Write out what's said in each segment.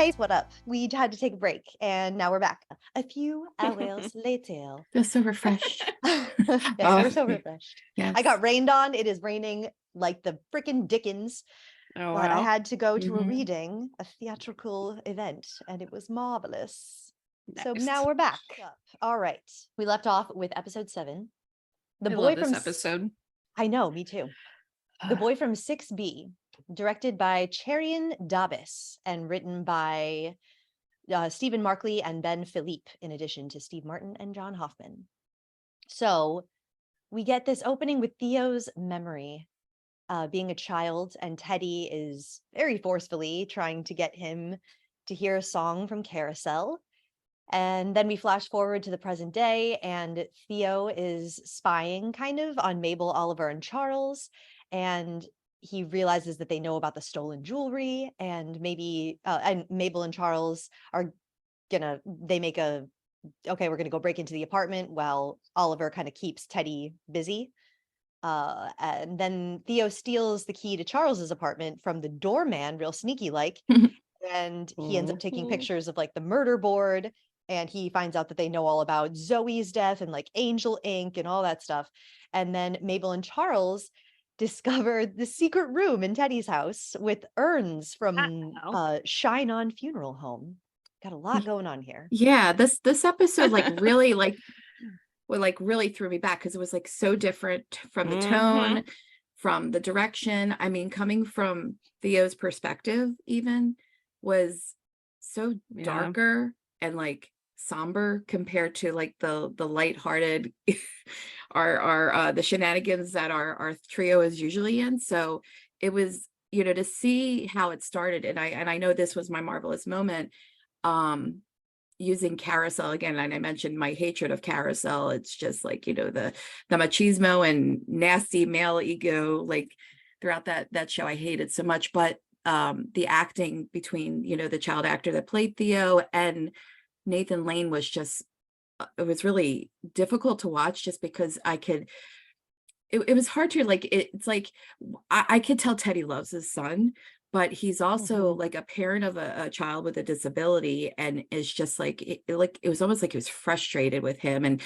guys, what up? We had to take a break and now we're back. A few hours later. Just so refreshed. Yes, we're so refreshed. Yes. I got rained on. It is raining like the freaking Dickens. Oh, But I wow. had to go to a Mhm. reading, a theatrical event, and it was marvelous. So Nice. now we're back. All right. We left off with episode 7. The I boy love this from episode. I know, me too. The Boy from 6B, directed by Cherian Dabis and written by Stephen Markley and Ben Philippe, in addition to Steve Martin and John Hoffman. So we get this opening with Theo's memory, being a child, and Teddy is very forcefully trying to get him to hear a song from Carousel. And then we flash forward to the present day, and Theo is spying kind of on Mabel, Oliver, and Charles. And he realizes that they know about the stolen jewelry, and maybe and Mabel and Charles are they make okay, we're gonna go break into the apartment while Oliver kind of keeps Teddy busy. And then Theo steals the key to Charles's apartment from the doorman, real sneaky like, and he ends up taking pictures of like the murder board, and he finds out that they know all about Zoe's death and like Angel Ink and all that stuff. And then Mabel and Charles discover the secret room in Teddy's house with urns from Shine On Funeral Home. Got a lot going on here. Yeah, this episode really really threw me back because it was like so different from the tone, from the direction. I mean, coming from Theo's perspective even was so darker and like somber compared to like the lighthearted our the shenanigans that our trio is usually in. So it was, to see how it started, and I know this was my marvelous moment, using Carousel again, and I mentioned my hatred of Carousel. It's just like, the machismo and nasty male ego, like throughout that show. I hate it so much. But the acting between, the child actor that played Theo and Nathan Lane was just, it was really difficult to watch, just because it was hard to like, it's like, I could tell Teddy loves his son, but he's also like a parent of a child with a disability, and is just like, it was almost like he was frustrated with him and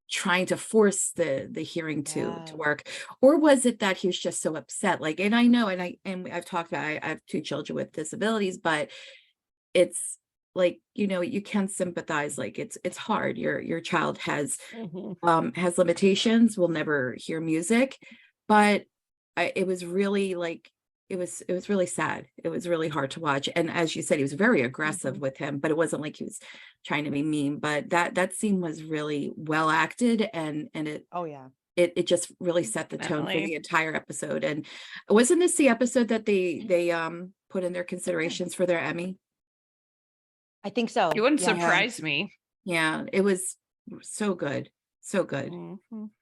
trying to force the hearing to work. Or was it that he was just so upset? Like, and I know, and I've talked about, I have 2 children with disabilities, but it's like, you can sympathize. Like, it's hard. Your child has limitations, will never hear music, but it was really like, it was really sad. It was really hard to watch. And as you said, he was very aggressive with him, but it wasn't like he was trying to be mean. But that scene was really well acted, and it it just really set the tone for the entire episode. And wasn't this the episode that they put in their considerations for their Emmy? I think so. It wouldn't surprise me. Yeah, it was so good. So good.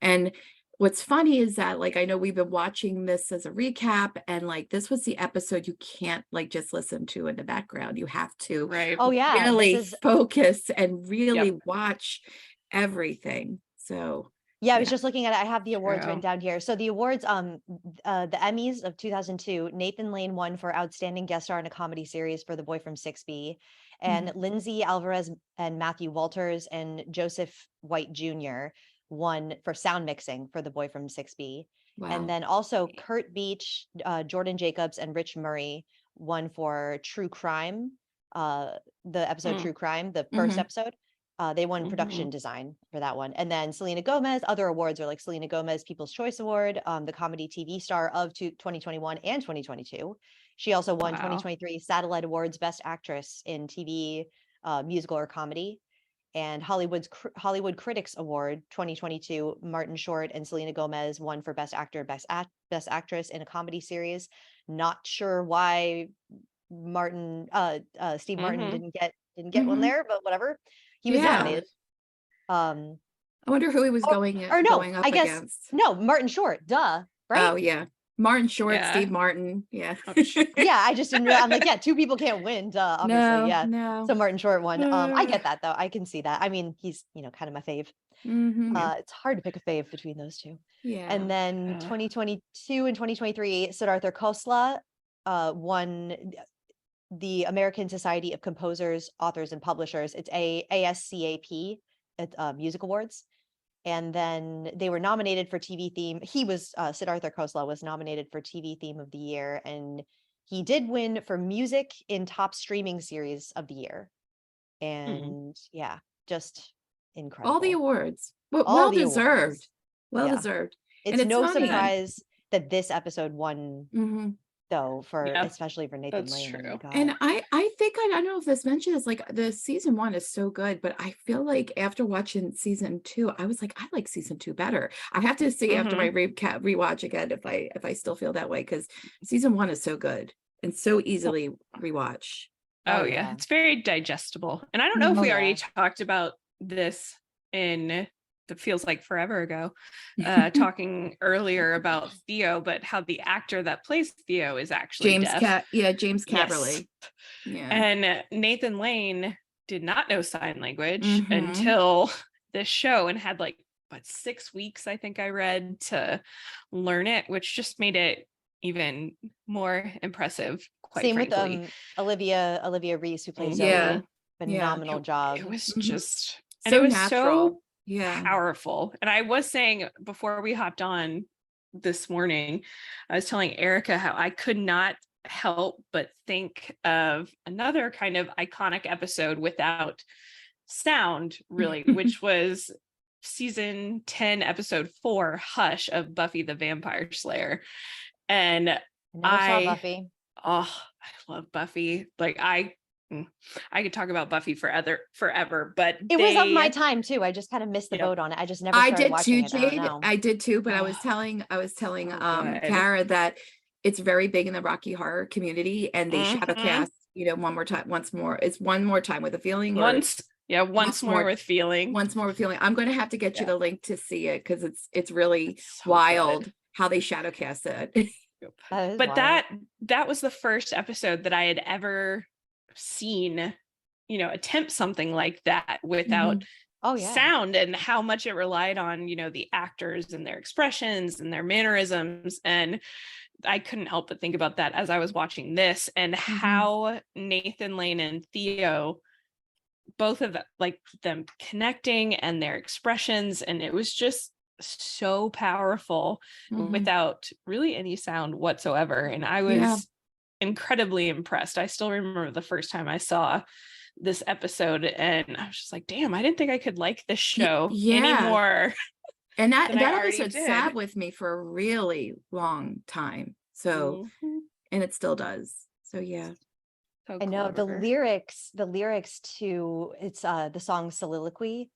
And what's funny is that, like, I know we've been watching this as a recap, and like, this was the episode you can't like just listen to in the background. You have to really focus and really watch everything. So yeah, I was just looking at it. I have the awards written down here. So the awards, the Emmys of 2002, Nathan Lane won for Outstanding Guest Star in a Comedy Series for The Boy from 6B. And Lindsay Alvarez and Matthew Walters and Joseph White Jr. won for sound mixing for The Boy from 6B. Wow. And then also Kurt Beach, Jordan Jacobs, and Rich Murray won for True Crime, the episode True Crime, the first episode. They won production design for that one. And then Selena Gomez, other awards are like Selena Gomez People's Choice Award, the Comedy TV Star of 2021 and 2022. She also won 2023 Satellite Awards Best Actress in TV, Musical or Comedy. And Hollywood Critics Award 2022, Martin Short and Selena Gomez won for Best Actor, Best Actress in a Comedy Series. Not sure why Steve Martin didn't get one there, but whatever. He was nominated. I wonder who he was going up against. No, Martin Short, duh. Right? Oh yeah. Martin Short, Steve Martin. Yeah. Yeah, I just didn't know. I'm like, yeah, 2 people can't win, duh, obviously. No. So Martin Short won. I get that though. I can see that. I mean, he's, kind of my fave. It's hard to pick a fave between those 2. Yeah. And then 2022 and 2023, Siddhartha Khosla won the American Society of Composers, Authors, and Publishers. It's ASCAP, at Music Awards. And then they were nominated for TV theme. He was Siddhartha Khosla was nominated for TV theme of the year, and he did win for music in top streaming series of the year. And yeah, just incredible. All the awards. Well, All well the deserved. awards. Well Yeah. deserved. It's And no funny. surprise that this episode won, though, for especially for Nathan that's Lane. true. Oh my God. And I think I don't know if this mentioned is like the season 1 is so good, but I feel like after watching season 2, I was like, I like season 2 better. I have to see after my rewatch again if I still feel that way, because season 1 is so good and so easily rewatch. Oh yeah, it's very digestible. And I don't know if we already talked about this in that feels like forever ago, talking earlier about Theo, but how the actor that plays Theo is actually James deaf. James Caverly. Yes. Yeah. And Nathan Lane did not know sign language until this show, and had like 6 weeks, I think I read, to learn it, which just made it even more impressive. Quite Same frankly. with Olivia Reese, who plays Zoe. Phenomenal job. It was just so and it was natural. so powerful. And I was saying before we hopped on this morning, I was telling Erica how I could not help but think of another kind of iconic episode without sound, really, which was season 10, episode 4, Hush, of Buffy the Vampire Slayer. And I never saw Buffy. Oh, I love Buffy. Like I could talk about Buffy forever, but it was of my time too. I just kind of missed the boat on it. I just never started watching it. Jade. I did too, but I was telling Kara that it's very big in the Rocky Horror community, and they shadow cast, once more. It's one more time with a feeling. Once more with feeling. Once more with feeling. I'm going to have to get you the link to see it, because it's really so wild how they shadow cast it. But wild. that was the first episode that I had ever seen, attempt something like that without sound, and how much it relied on, the actors and their expressions and their mannerisms. And I couldn't help but think about that as I was watching this, and how Nathan Lane and Theo, both of them connecting and their expressions, and it was just so powerful without really any sound whatsoever. And I was incredibly impressed. I still remember the first time I saw this episode, and I was just like, damn, I didn't think I could like this show anymore. And that episode sat with me for a really long time. So and it still does. So yeah. So I know the lyrics to it's the song Soliloquy.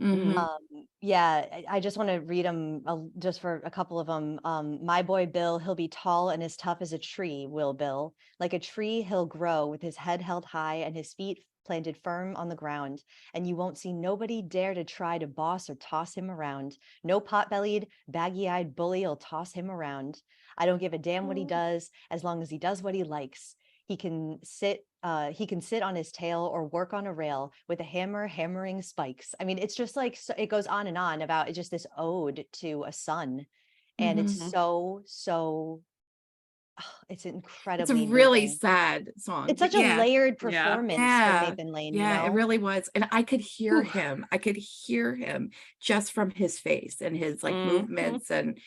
I just want to read them just for a couple of them. My boy Bill, he'll be tall and as tough as a tree, will Bill. Like a tree he'll grow, with his head held high and his feet planted firm on the ground. And you won't see nobody dare to try to boss or toss him around. No pot-bellied, baggy-eyed bully'll toss him around. I don't give a damn what he does, as long as he does what he likes. He can sit on his tail or work on a rail with a hammer hammering spikes. I mean, it's just like, it goes on and on about just this ode to a son. And it's it's incredibly it's a really moving. sad song. It's such a layered performance from Nathan Lane. It really was. And I could hear him. I could hear him just from his face and his movements, and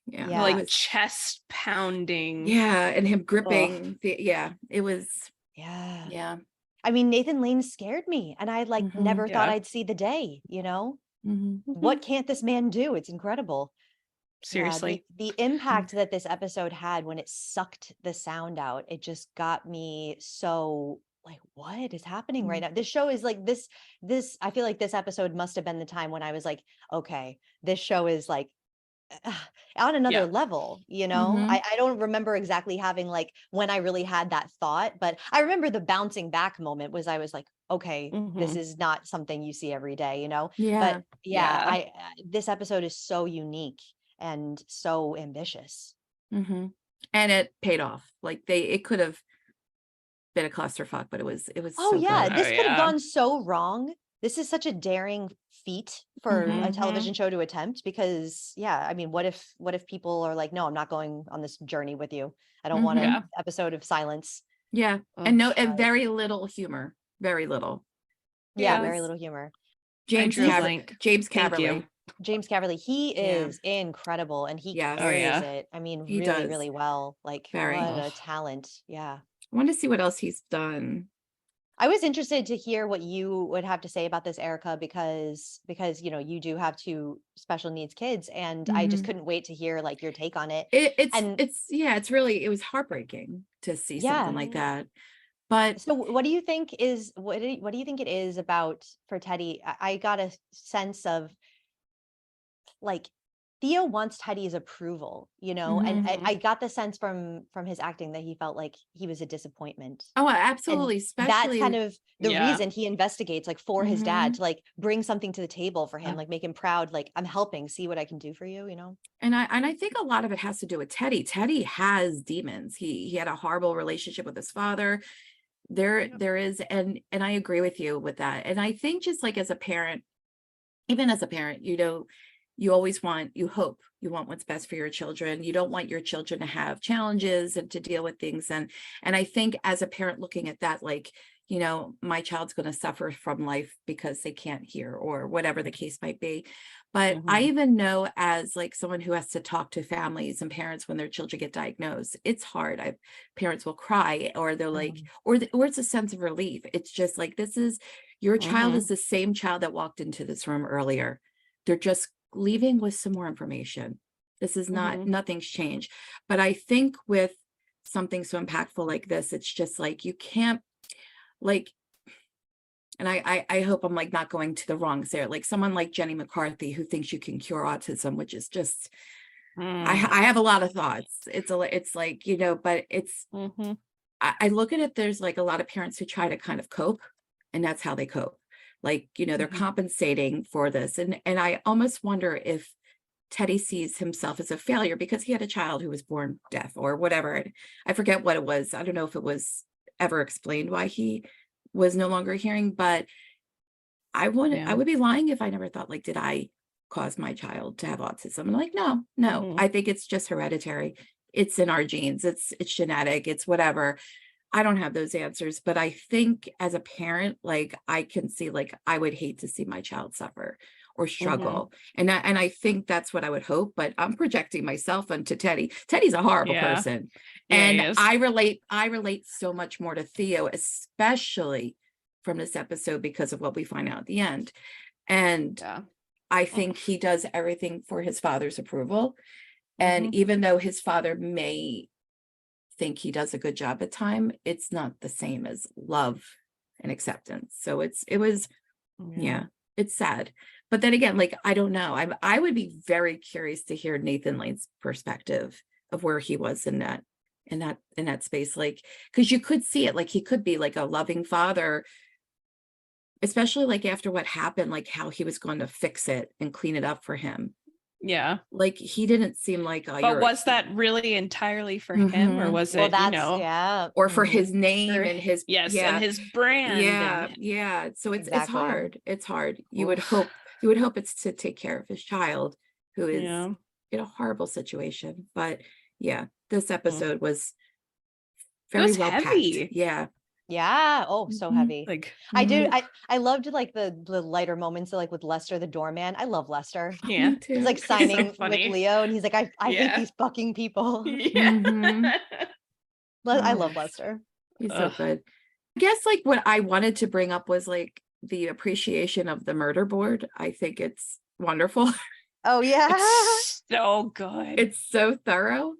like chest pounding, and him gripping it was I mean, Nathan Lane scared me, and I never thought I'd see the day. What can't this man do? It's incredible. Seriously. The impact that this episode had when it sucked the sound out, it just got me so like, what is happening right now? This show is like this I feel like this episode must have been the time when I was like, okay, this show is like on another level, I don't remember exactly having like when I really had that thought, but I remember the bouncing back moment was I was like, okay, this is not something you see every day, but this episode is so unique and so ambitious, and it paid off. Like it could have been a clusterfuck, but it was this could have gone so wrong. this is such a daring feat for a television show to attempt, because I mean, what if people are like, no, I'm not going on this journey with you. I don't want an episode of silence. Yeah. And very little humor. Very little. Yeah, very little humor. James Caverly. James Caverly, he is incredible, and he carries it. I mean, He really, does. really well. Like, what a talent. Yeah. I want to see what else he's done. I was interested to hear what you would have to say about this, Erica, because you do have 2 special needs kids, and I just couldn't wait to hear like your take on it. It was heartbreaking to see something like that. But so what do you think it is about for Teddy? I got a sense of like Theo wants Teddy's approval, and I got the sense from his acting that he felt like he was a disappointment. Oh, absolutely. And especially that's kind of the reason he investigates, like, for his dad, to like bring something to the table for him, like make him proud, like, I'm helping, see what I can do for you, And I think a lot of it has to do with Teddy. Teddy has demons. He had a horrible relationship with his father. There is, and I agree with you with that. And I think just like as a parent, even as a parent, you always want what's best for your children. You don't want your children to have challenges and to deal with things. And I think as a parent looking at that, like, my child's going to suffer from life because they can't hear, or whatever the case might be. But I even know, as like someone who has to talk to families and parents when their children get diagnosed, it's hard. Parents will cry, or they're like, or it's a sense of relief. It's just like, this is your child is the same child that walked into this room earlier. They're just leaving with some more information. This is nothing's changed. But I think with something so impactful like this, it's just like, you can't, like, and I hope I'm like not going to the wrong there, like someone like Jenny McCarthy, who thinks you can cure autism, which is just, I have a lot of thoughts. It's like, but it's, I look at it, there's like a lot of parents who try to kind of cope, and that's how they cope. Like, they're compensating for this. And I almost wonder if Teddy sees himself as a failure because he had a child who was born deaf or whatever. I forget what it was. I don't know if it was ever explained why he was no longer hearing, but I would be lying if I never thought, like, did I cause my child to have autism? And like, no, I think it's just hereditary. It's in our genes. It's genetic. It's whatever. I don't have those answers, but I think as a parent, like, I can see, like, I would hate to see my child suffer or struggle. And I think that's what I would hope, but I'm projecting myself onto Teddy. Teddy's a horrible person. And I relate so much more to Theo, especially from this episode, because of what we find out at the end. And I think he does everything for his father's approval. And even though his father may think he does a good job at time, it's not the same as love and acceptance. So it's sad. But then again, like, I don't know. I would be very curious to hear Nathan Lane's perspective of where he was in that space. Like, because you could see it, like, he could be like a loving father, especially like after what happened, like how he was going to fix it and clean it up for him. Yeah. Like, he didn't seem like, but was that really entirely for him, or was it, or for his name and his, and his brand. So it's hard. It's hard. You would hope it's to take care of his child, who is in a horrible situation. But this episode was very well heavy. packed. Oh, so heavy. Like, I loved like the lighter moments, like with Lester the doorman. I love Lester. Yeah, he's like signing with Leo, and he's like, I hate these fucking people. I love Lester. He's so good. I guess like what I wanted to bring up was like the appreciation of the murder board. I think it's wonderful. Oh yeah, it's so good. It's so thorough.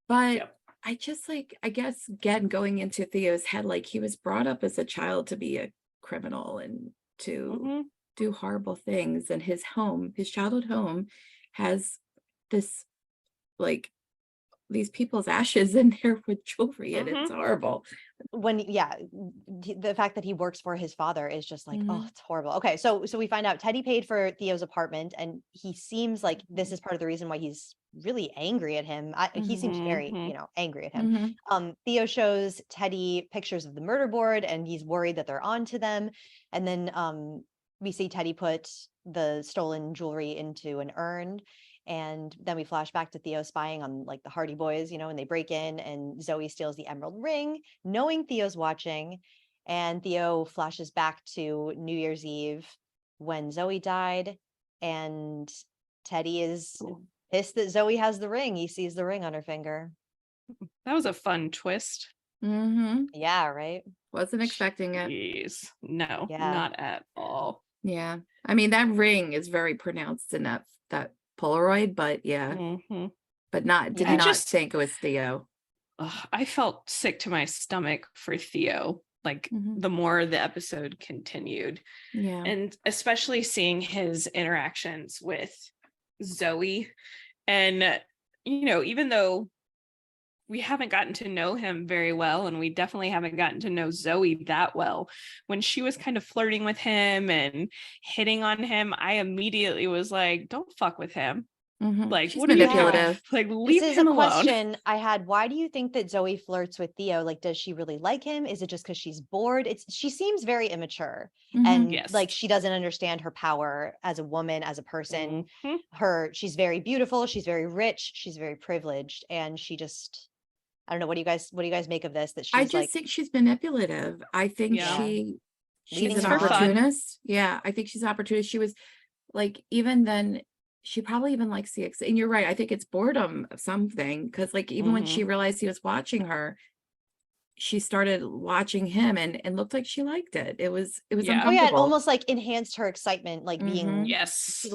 But I just, like, I guess, again, going into Theo's head, like, he was brought up as a child to be a criminal and to do horrible things. And his childhood home has this, like, these people's ashes in there with jewelry, and it's horrible. When the fact that he works for his father is just like, oh, it's horrible. Okay, so we find out Teddy paid for Theo's apartment, and he seems like this is part of the reason why he's really angry at him. He seems very angry at him. Theo shows Teddy pictures of the murder board, and he's worried that they're on to them. And then we see Teddy put the stolen jewelry into an urn. And then we flash back to Theo spying on like the Hardy Boys, you know, and they break in and Zoe steals the emerald ring, knowing Theo's watching. And Theo flashes back to New Year's Eve when Zoe died. And Teddy is pissed that Zoe has the ring. He sees the ring on her finger. That was a fun twist. Yeah, right. Wasn't expecting it. Jeez. No, Yeah. not at all. Yeah. I mean, that ring is very pronounced in that Polaroid, but yeah. But did not think it was Theo. I felt sick to my stomach for Theo. Like the more the episode continued. Yeah. And especially seeing his interactions with Zoe. And, you know, even though we haven't gotten to know him very well, and we definitely haven't gotten to know Zoe that well, when she was kind of flirting with him and hitting on him, I immediately was like, don't fuck with him. Like, She's what are you doing? manipulative. Like, leave This is him a alone. question I had. Why do you think that Zoe flirts with Theo? Like, does she really like him? Is it just because she's bored? She seems very immature, and Yes. like she doesn't understand her power as a woman, as a person. She's very beautiful. She's very rich. She's very privileged, and she just, I don't know. What do you guys make of this? That she's I just think she's manipulative. I think she's an opportunist. Yeah, I think she's an opportunist. She was like, even then, she probably even likes CX. And you're right. I think it's boredom of something, because like even when she realized he was watching her, she started watching him and looked like she liked it. It was uncomfortable. Oh yeah, it almost like enhanced her excitement, like being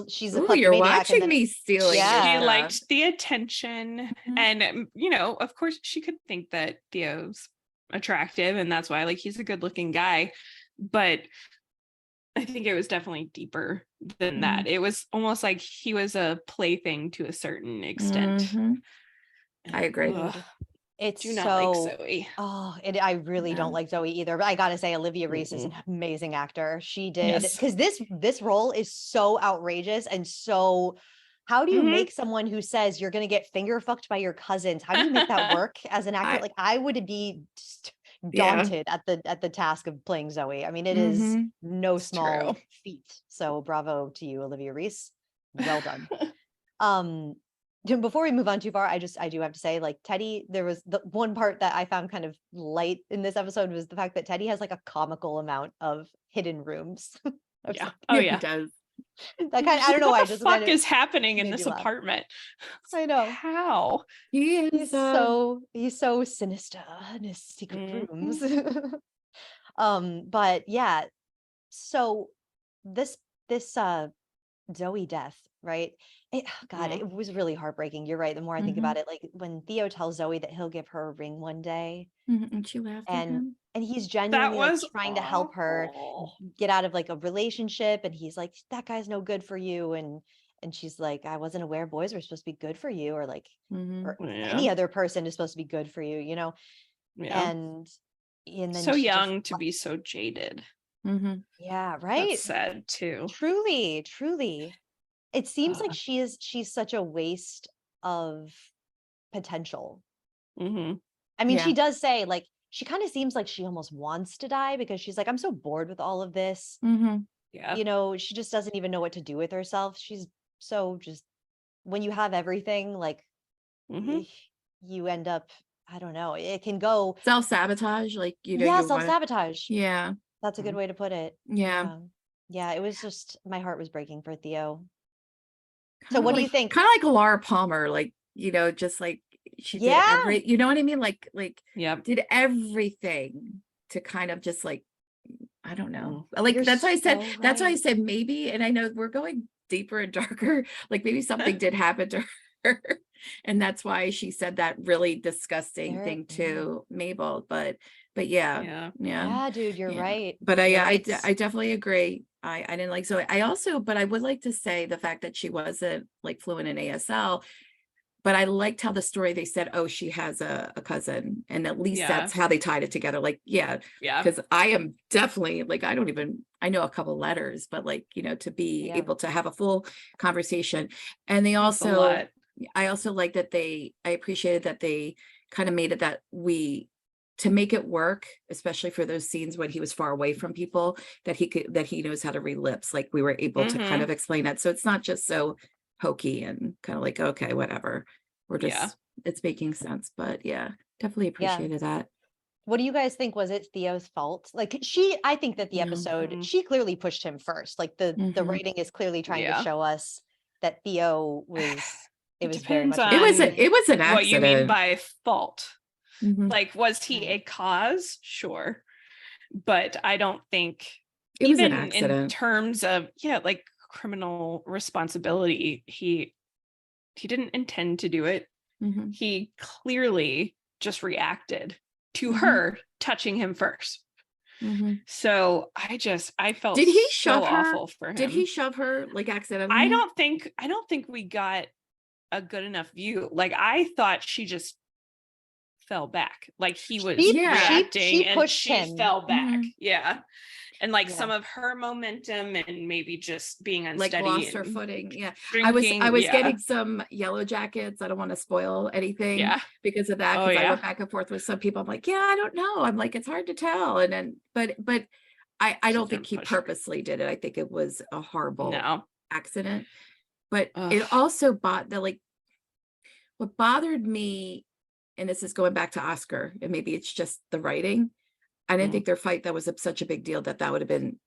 she's a Ooh, you're kleptomaniac, watching and then, me stealing. Yeah. She liked the attention, and you know, of course, she could think that Theo's attractive, and that's why, like, he's a good-looking guy. But I think it was definitely deeper than that. It was almost like he was a plaything to a certain extent. I agree. It's Do not so like Zoe. Oh, and I really don't like Zoe either. But I gotta say, Olivia Reese is an amazing actor. She did, because this role is so outrageous and so. How do you make someone who says you're gonna get finger fucked by your cousins? How do you make that work as an actor? Like, I would be just daunted at the task of playing Zoe. I mean, it is no small feat. So bravo to you, Olivia Reese. Well done. Before we move on too far, I do have to say, like, Teddy, there was the one part that I found kind of light in this episode was the fact that Teddy has like a comical amount of hidden rooms. Yeah. Oh yeah. He does. That kind of, I don't know why. What the fuck is happening in this apartment? I know. How? He's so sinister in his secret rooms. But yeah, so this Zoe death, right? It was really heartbreaking. You're right. The more I think about it, like when Theo tells Zoe that he'll give her a ring one day, and she laughed at him. And he's genuinely like, trying to help her get out of like a relationship, and he's like, that guy's no good for you, and she's like, I wasn't aware boys were supposed to be good for you, or like or any other person is supposed to be good for you, you know. And then so young to be so jaded. Yeah, right. That's sad too. Truly it seems like she's such a waste of potential. I mean, she does say, like, she kind of seems like she almost wants to die, because she's like, I'm so bored with all of this. Yeah. You know, she just doesn't even know what to do with herself. She's so just, when you have everything, like, you end up, I don't know, it can go self-sabotage, like, you know. Yeah, self-sabotage. Yeah. That's a good way to put it. Yeah. Yeah, it was just, my heart was breaking for Theo. So what do you think? Kind of like Laura Palmer, like, you know, just like she did you know what I mean? Like did everything to kind of just like, I don't know. Like, that's why I said, that's why I said maybe, and I know we're going deeper and darker, like maybe something did happen to her. And that's why she said that really disgusting thing to Mabel. But yeah, dude, you're right. But I definitely agree. I didn't like, so I also, but I would like to say the fact that she wasn't like fluent in ASL, but I liked how the story, they said, oh, she has a cousin, and at least that's how they tied it together. Like, because I am definitely like, I know a couple letters, but like, you know, to be able to have a full conversation. And they also, I also like that I appreciated that they kind of made it that we to make it work, especially for those scenes when he was far away from people, that he knows how to read lips. Like we were able to kind of explain that. So it's not just so hokey and kind of like, okay, whatever. We're just, it's making sense. But yeah, definitely appreciated that. What do you guys think? Was it Theo's fault? Like I think that the episode, she clearly pushed him first. Like the writing is clearly trying to show us that Theo was, it was very much, it was an accident. What you mean by fault? Like, was he a cause? Sure. But I don't think it was even an accident in terms of, like criminal responsibility, he didn't intend to do it. He clearly just reacted to her touching him first. So I felt did he so shove her? Awful for him. Did he shove her like accidentally? I don't think we got a good enough view. Like I thought she just fell back. Like he was reacting she pushed and she him. fell back. And like some of her momentum and maybe just being unsteady, like lost her footing. Drinking, I was getting some yellow jackets. I don't want to spoil anything because of that, because I went back and forth with some people. I'm like, I don't know, I'm like, it's hard to tell. And then but I don't think he purposely did it. I think it was a horrible accident. But it also what bothered me, and this is going back to Oscar, and maybe it's just the writing, I didn't think their fight that was such a big deal that would have been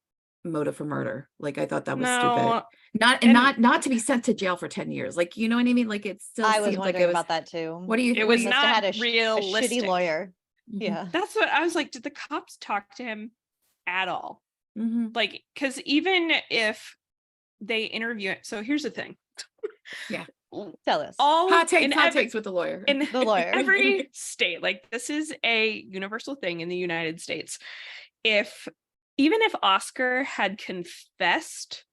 motive for murder. Like I thought that was stupid. Not to be sent to jail for 10 years. Like, you know what I mean? Like it still I was seemed wondering like it was about that too. What do you? It was not not a realistic. A shitty lawyer. Yeah, that's what I was like. Did the cops talk to him at all? Like, because even if they interview it, so here's the thing. Tell us. Hot takes with the lawyer. In the lawyer. Every state, like this is a universal thing in the United States. Even if Oscar had confessed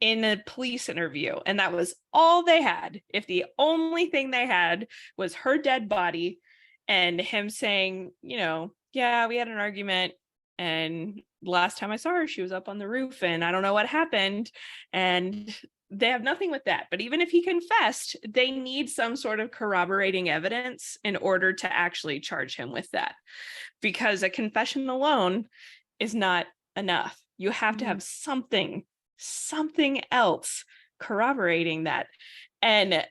in a police interview and that was all they had, if the only thing they had was her dead body and him saying, we had an argument and last time I saw her, she was up on the roof and I don't know what happened, and they have nothing with that. But even if he confessed, they need some sort of corroborating evidence in order to actually charge him with that, because a confession alone is not enough. You have to have something else corroborating that. And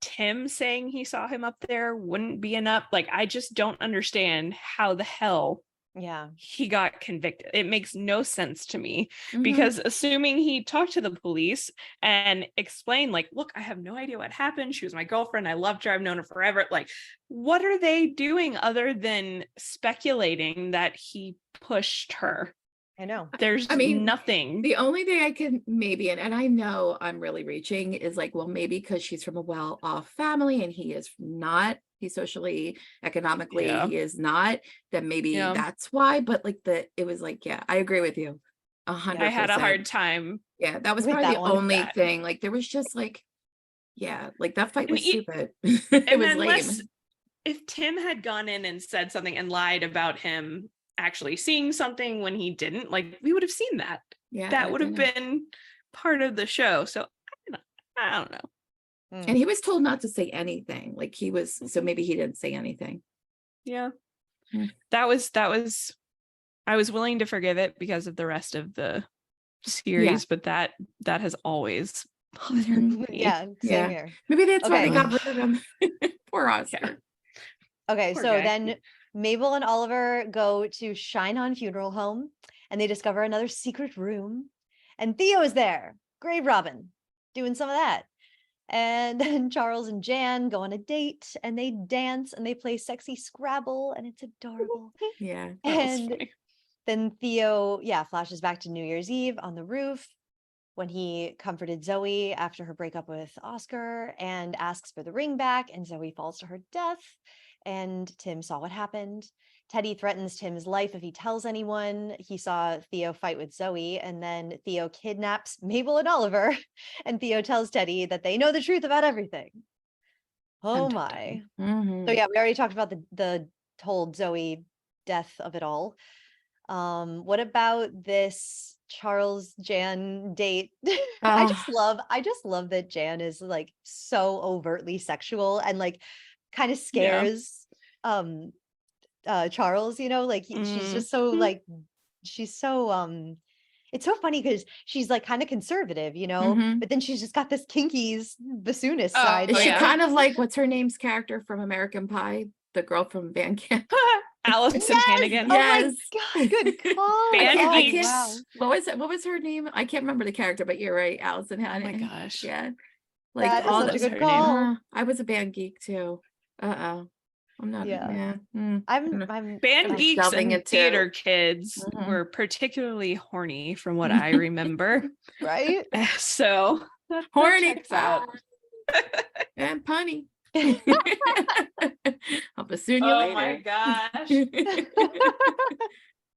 Tim saying he saw him up there wouldn't be enough. Like, I just don't understand how the hell he got convicted. It makes no sense to me, because assuming he talked to the police and explained, like, look, I have no idea what happened. She was my girlfriend. I loved her. I've known her forever. Like, what are they doing other than speculating that he pushed her? I know. There's nothing. The only thing I can maybe, and I know I'm really reaching, is like, well, maybe because she's from a well-off family and he is not. He's socially, economically, he is not, then maybe that's why. But like it was like, I agree with you 100%. I had a hard time. Yeah, that was probably the only thing. Like there was just like, like that fight was stupid. It was lame. If Tim had gone in and said something and lied about him actually seeing something when he didn't, like, we would have seen that. That would have been part of the show. So I don't know. And he was told not to say anything. Like he was, so maybe he didn't say anything. That was I was willing to forgive it because of the rest of the series, but that has always bothered me. Same here. Maybe that's why they got rid of him. Poor Oscar. Okay, poor guy. Then Mabel and Oliver go to Shine On Funeral Home and they discover another secret room, and Theo is there, grave robbing, doing some of that. And then Charles and Jan go on a date and they dance and they play sexy Scrabble and it's adorable. And then Theo, flashes back to New Year's Eve on the roof when he comforted Zoe after her breakup with Oscar and asks for the ring back, and Zoe falls to her death. And Tim saw what happened. Teddy threatens Tim's life if he tells anyone. He saw Theo fight with Zoe, and then Theo kidnaps Mabel and Oliver, and Theo tells Teddy that they know the truth about everything. Oh my. So we already talked about the whole Zoe death of it all. What about this Charles Jan date? I just love that Jan is like so overtly sexual and like kind of scares Charles, like she's just so like, she's so it's so funny because she's like kind of conservative, but then she's just got this kinky bassoonist side. Is she yeah. kind of like, what's her name's character from American Pie? The girl from band camp. Allison Hannigan. Yes. Oh my God, good call. Band I Geeks. can't, what was her name? I can't remember the character, but you're right, Allison Hannigan. Oh my gosh. Yeah. Like that is all such a was good her name. call. I was a band geek too. I'm not. Yeah. I'm Band geeks delving and into- theater kids were particularly horny from what I remember. Right? So that horny checks out. and punny. I'll bassoon you later. Oh my gosh.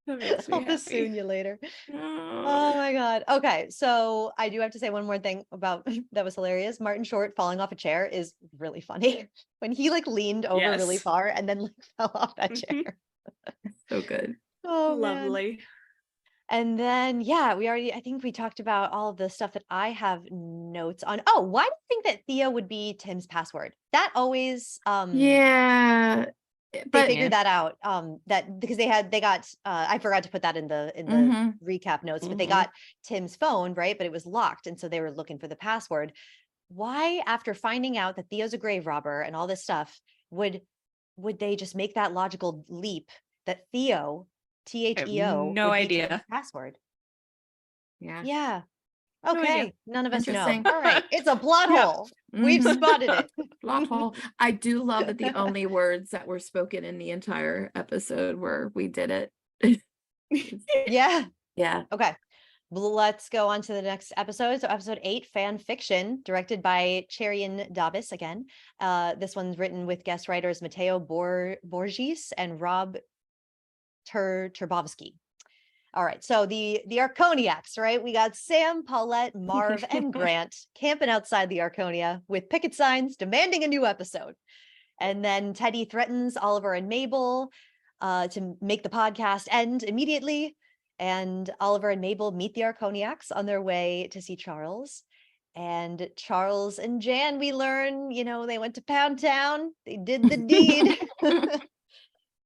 That makes me I'll happy. bassoon you later. Oh my God. Okay. So I do have to say one more thing about that was hilarious. Martin Short falling off a chair is really funny. When he like leaned over really Yes. far and then like fell off that chair. So good. Oh man. Lovely. And then I think we talked about all of the stuff that I have notes on. Oh, why do you think that Theo would be Tim's password? That always Yeah. they But figured that out. That because they got I forgot to put that in the recap notes, but they got Tim's phone, right? But it was locked, and so they were looking for the password. Why, after finding out that Theo's a grave robber and all this stuff, would they just make that logical leap that Theo, Theo, no would be idea. Tim's password? yeah. Yeah. No Okay. idea. None of us know. Interesting. All right. It's a plot Yeah. hole. We've spotted it. Plot hole. I do love that the only words that were spoken in the entire episode were "we did it." Yeah. Yeah. Okay. Let's go on to the next episode. So episode 8, fan fiction, directed by Cherian Dabis again. This one's written with guest writers Matteo Borges and Rob Turbovsky. All right. So the Arconiacs, right? We got Sam, Paulette, Marv, and Grant camping outside the Arconia with picket signs demanding a new episode. And then Teddy threatens Oliver and Mabel to make the podcast end immediately. And Oliver and Mabel meet the Arconiacs on their way to see Charles. And Charles and Jan, we learn, they went to Pound Town. They did the deed.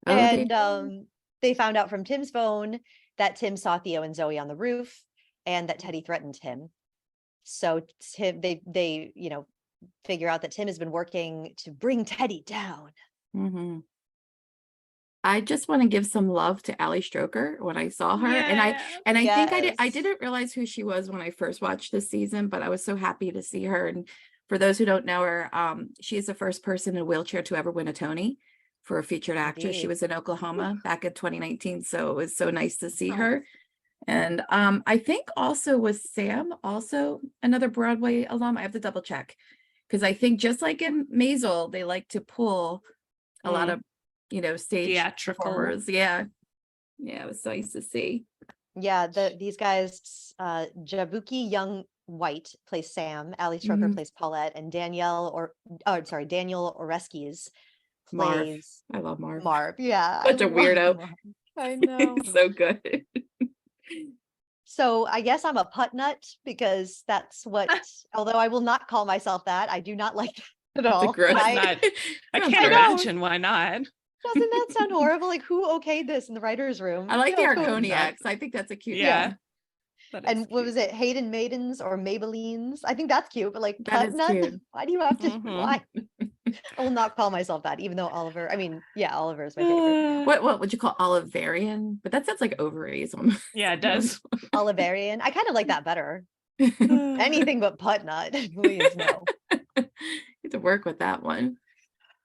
And they found out from Tim's phone that Tim saw Theo and Zoe on the roof and that Teddy threatened him. So they figure out that Tim has been working to bring Teddy down. I just want to give some love to Ali Stroker when I saw her. Yeah. And I think I didn't realize who she was when I first watched this season, but I was so happy to see her. And for those who don't know her, she is the first person in a wheelchair to ever win a Tony for a featured actress. Indeed. She was in Oklahoma back in 2019. So it was so nice to see her. And I think also was Sam, also another Broadway alum. I have to double check because I think just like in Maisel, they like to pull a lot of stage theatrical performers. Yeah, it was nice to see. Yeah, these guys, Jabuki Young White plays Sam, Ali Stroker plays Paulette, and Daniel Oreskes plays I love Marv. Marv. Yeah, Such a weirdo. Marv. I know. So good. So I guess I'm a putt nut because that's what. Although I will not call myself that, I do not like that at all. gross I can't I know. imagine why not. Doesn't that sound horrible? Like, who okayed this in the writer's room? I like the Who- Arconiacs. I think that's a cute Yeah. name. That is And what cute. was it? Hayden Maidens or Maybellines? I think that's cute, but like That putt is nut? cute. Why do you have to? Mhm. Why? I will not call myself that, even though Oliver. I mean, yeah, Oliver is my favorite. What would you call Oliverian? But that sounds like ovaries. Yeah, it does. Oliverian. I kind of like that better. Anything but putt nut. Please no. You have to work with that one.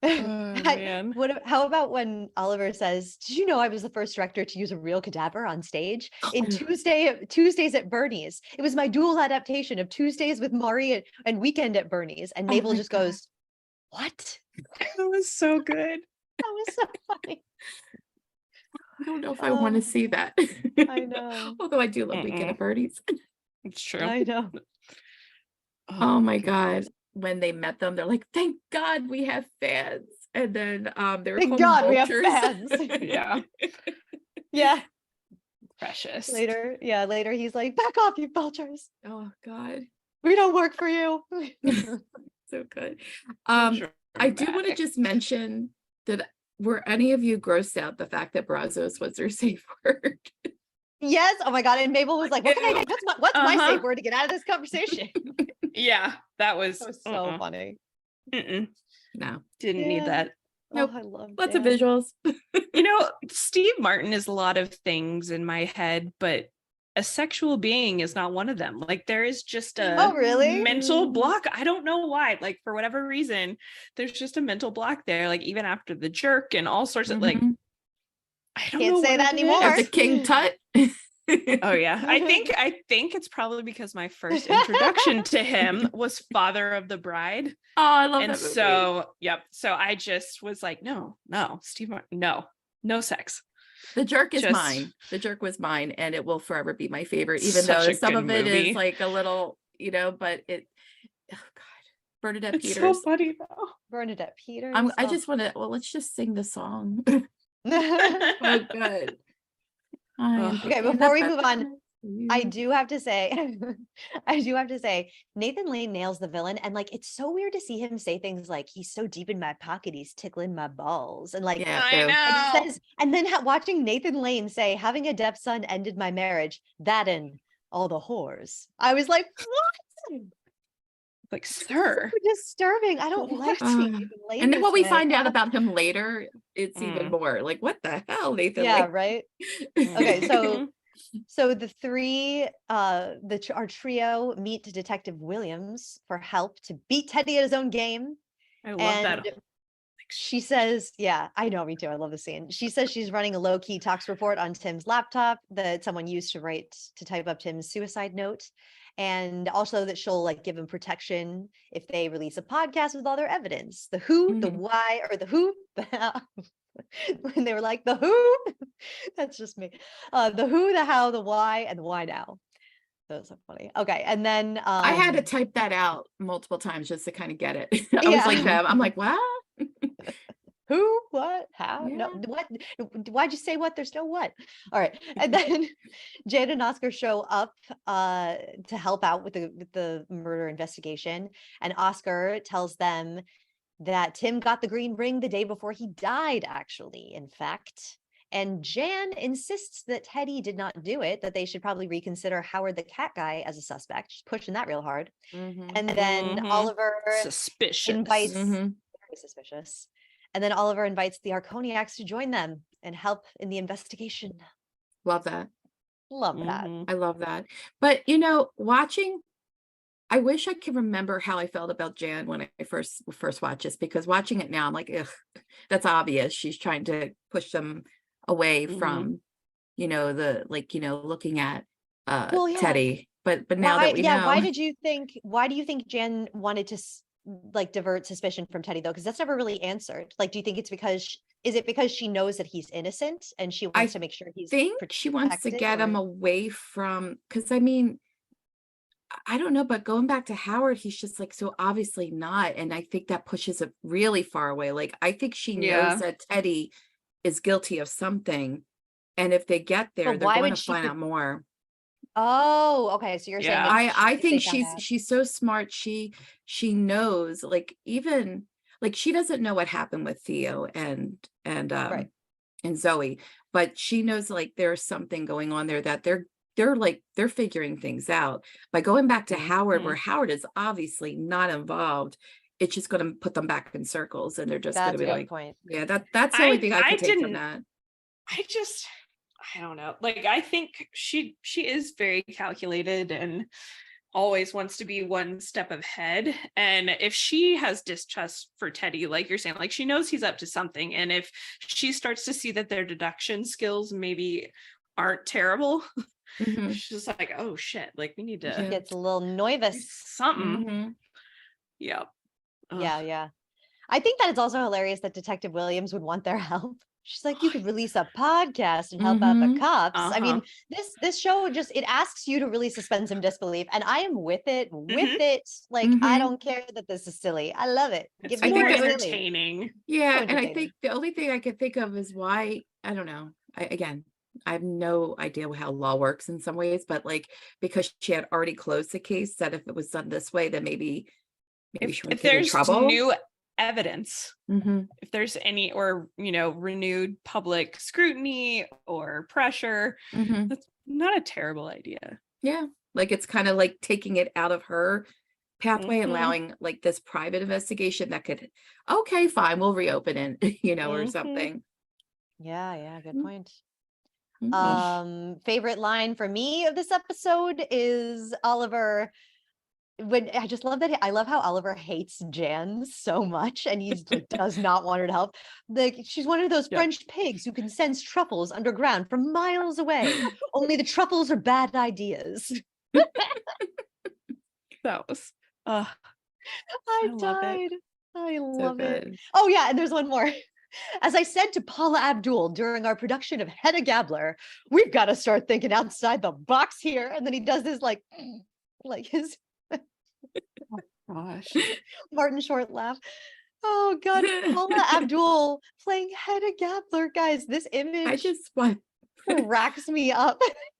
Man. How about when Oliver says, "Did you know I was the first director to use a real cadaver on stage in Tuesdays at Bernie's? It was my dual adaptation of Tuesdays with Maury and Weekend at Bernie's." And Mabel my just God. goes, "What?" That was so good. That was so funny. I don't know if I want to see that. I know. Although I do love Weekend at Bernie's. It's true. I know. Oh my God. When they met them, they're like, "Thank God we have fans." And then they were Thank called God we have vultures. fans. Yeah. Yeah. Precious. Later, he's like, "Back off, you vultures. Oh God. We don't work for you." So good. So I do want to dramatic. just mention that were any of you grossed out the fact that Brazos was their safe word? Yes. Oh my God. And Mabel was like, what can I get? What's my Uh-huh. safe word to get out of this conversation? Yeah, that was so funny. No. Didn't need that. Nope. Oh, I love Lots of Jan. visuals. You know, Steve Martin is a lot of things in my head, but a sexual being is not one of them. Like there is just a Oh, really? mental block. I don't know why. Like for whatever reason, there's just a mental block there. Like even after the jerk and all sorts of like, I don't Can't know say what that it anymore. is. After King Tut. Oh yeah. I think it's probably because my first introduction to him was Father of the Bride. Oh, I love And that movie. so, yep. So I just was like, no, Steve Martin, no sex. The Jerk is mine. The Jerk was mine, and it will forever be my favorite, even Such though a some good of it movie. is like a little, but it, oh God, Bernadette It's Peters. so funny though. Bernadette Peters. I just want to, let's just sing the song. Oh, good. Okay, before we move on, I do have to say, Nathan Lane nails the villain. And like, it's so weird to see him say things like, he's so deep in my pocket, he's tickling my balls. And like, Yeah, I know. and he says, and then watching Nathan Lane say, having a deaf son ended my marriage, that and all the whores. I was like, what? Like, sir. So disturbing. I don't like seeing Nathan Lane. And then what we way. find out about him later, it's even more like, what the hell, Nathan Yeah, Lane? right. Okay, so the three, our trio meet Detective Williams for help to beat Teddy at his own game. I love that. She says, yeah, I know, me too. I love the scene. She says she's running a low-key tox report on Tim's laptop that someone used to type up Tim's suicide note. And also that she'll like give him protection if they release a podcast with all their evidence. The who, the why, or the who, the how. When they were like, the who, that's just me. The who, the how, the why, and the why now. That was so funny. Okay. And then I had to type that out multiple times just to kind of get it. I was like them. I'm like, what? Who, what, how, Yeah. no, what, why'd you say what? There's no what. All right. And then Jade and Oscar show up to help out with the murder investigation. And Oscar tells them that Tim got the green ring the day before he died, actually, in fact. And Jan insists that Teddy did not do it, that they should probably reconsider Howard the cat guy as a suspect. She's pushing that real hard. And then Oliver invites, very suspicious. And then Oliver invites the Arconiacs to join them and help in the investigation. Love that. Love that. I love that. But watching, I wish I could remember how I felt about Jan when I first watched this, because watching it now, I'm like, ugh, that's obvious. She's trying to push them away from, looking at Teddy. But now that we know, why do you think Jan wanted to like divert suspicion from Teddy though? Because that's never really answered. Like, do you think it's because she knows that he's innocent and she wants to make sure he's protected, she wants to get him away from, because I mean, I don't know, but going back to Howard, he's just like so obviously not, and I think that pushes it really far away. Like, I think she knows that Teddy is guilty of something, and if they get there, they're going to find out more. Oh, okay. So you're saying I think she's so smart. She knows, like, even like she doesn't know what happened with Theo and Zoe, but she knows like there's something going on there that they're figuring things out. By going back to Howard, where Howard is obviously not involved, it's just going to put them back in circles, and they're just going to be like, point. Yeah, that's the only thing I could take from that. I don't know. Like, I think she is very calculated and always wants to be one step ahead. And if she has distrust for Teddy, like you're saying, like she knows he's up to something. And if she starts to see that their deduction skills maybe aren't terrible, she's just like, oh shit, like we need to. She gets a little nervous. Something. Yep. Yeah. I think that it's also hilarious that Detective Williams would want their help. She's like, you could release a podcast and help out the cops. I mean, this show it asks you to really suspend some disbelief, and I am with it. Like, I don't care that this is silly. I love it. It's more entertaining. Yeah, and I think the only thing I could think of is why, I don't know. I have no idea how law works in some ways, but like, because she had already closed the case, that if it was done this way, then maybe she would get in trouble. evidence. Mhm. If there's any, or, renewed public scrutiny or pressure, Mhm. that's not a terrible idea. Yeah. Like it's kind of like taking it out of her pathway and Mhm. allowing like this private investigation that could, okay, fine, we'll reopen it, or Mhm. something. Yeah, good Mm. point. Mhm. Favorite line for me of this episode is Oliver. When I just love that I love how Oliver hates Jan so much, and he's like does not want her to help. Like she's one of those Yep. French pigs who can sense truffles underground from miles away. Only the truffles are bad ideas. That was I love it. died. I So love it. good. Oh yeah, and there's one more. As I said to Paula Abdul during our production of Hedda Gabler, we've got to start thinking outside the box here. And then he does this like his Gosh. Martin Short laugh. Oh God, Paula Abdul playing Hedda Gabler, guys. This I image just want cracks me up.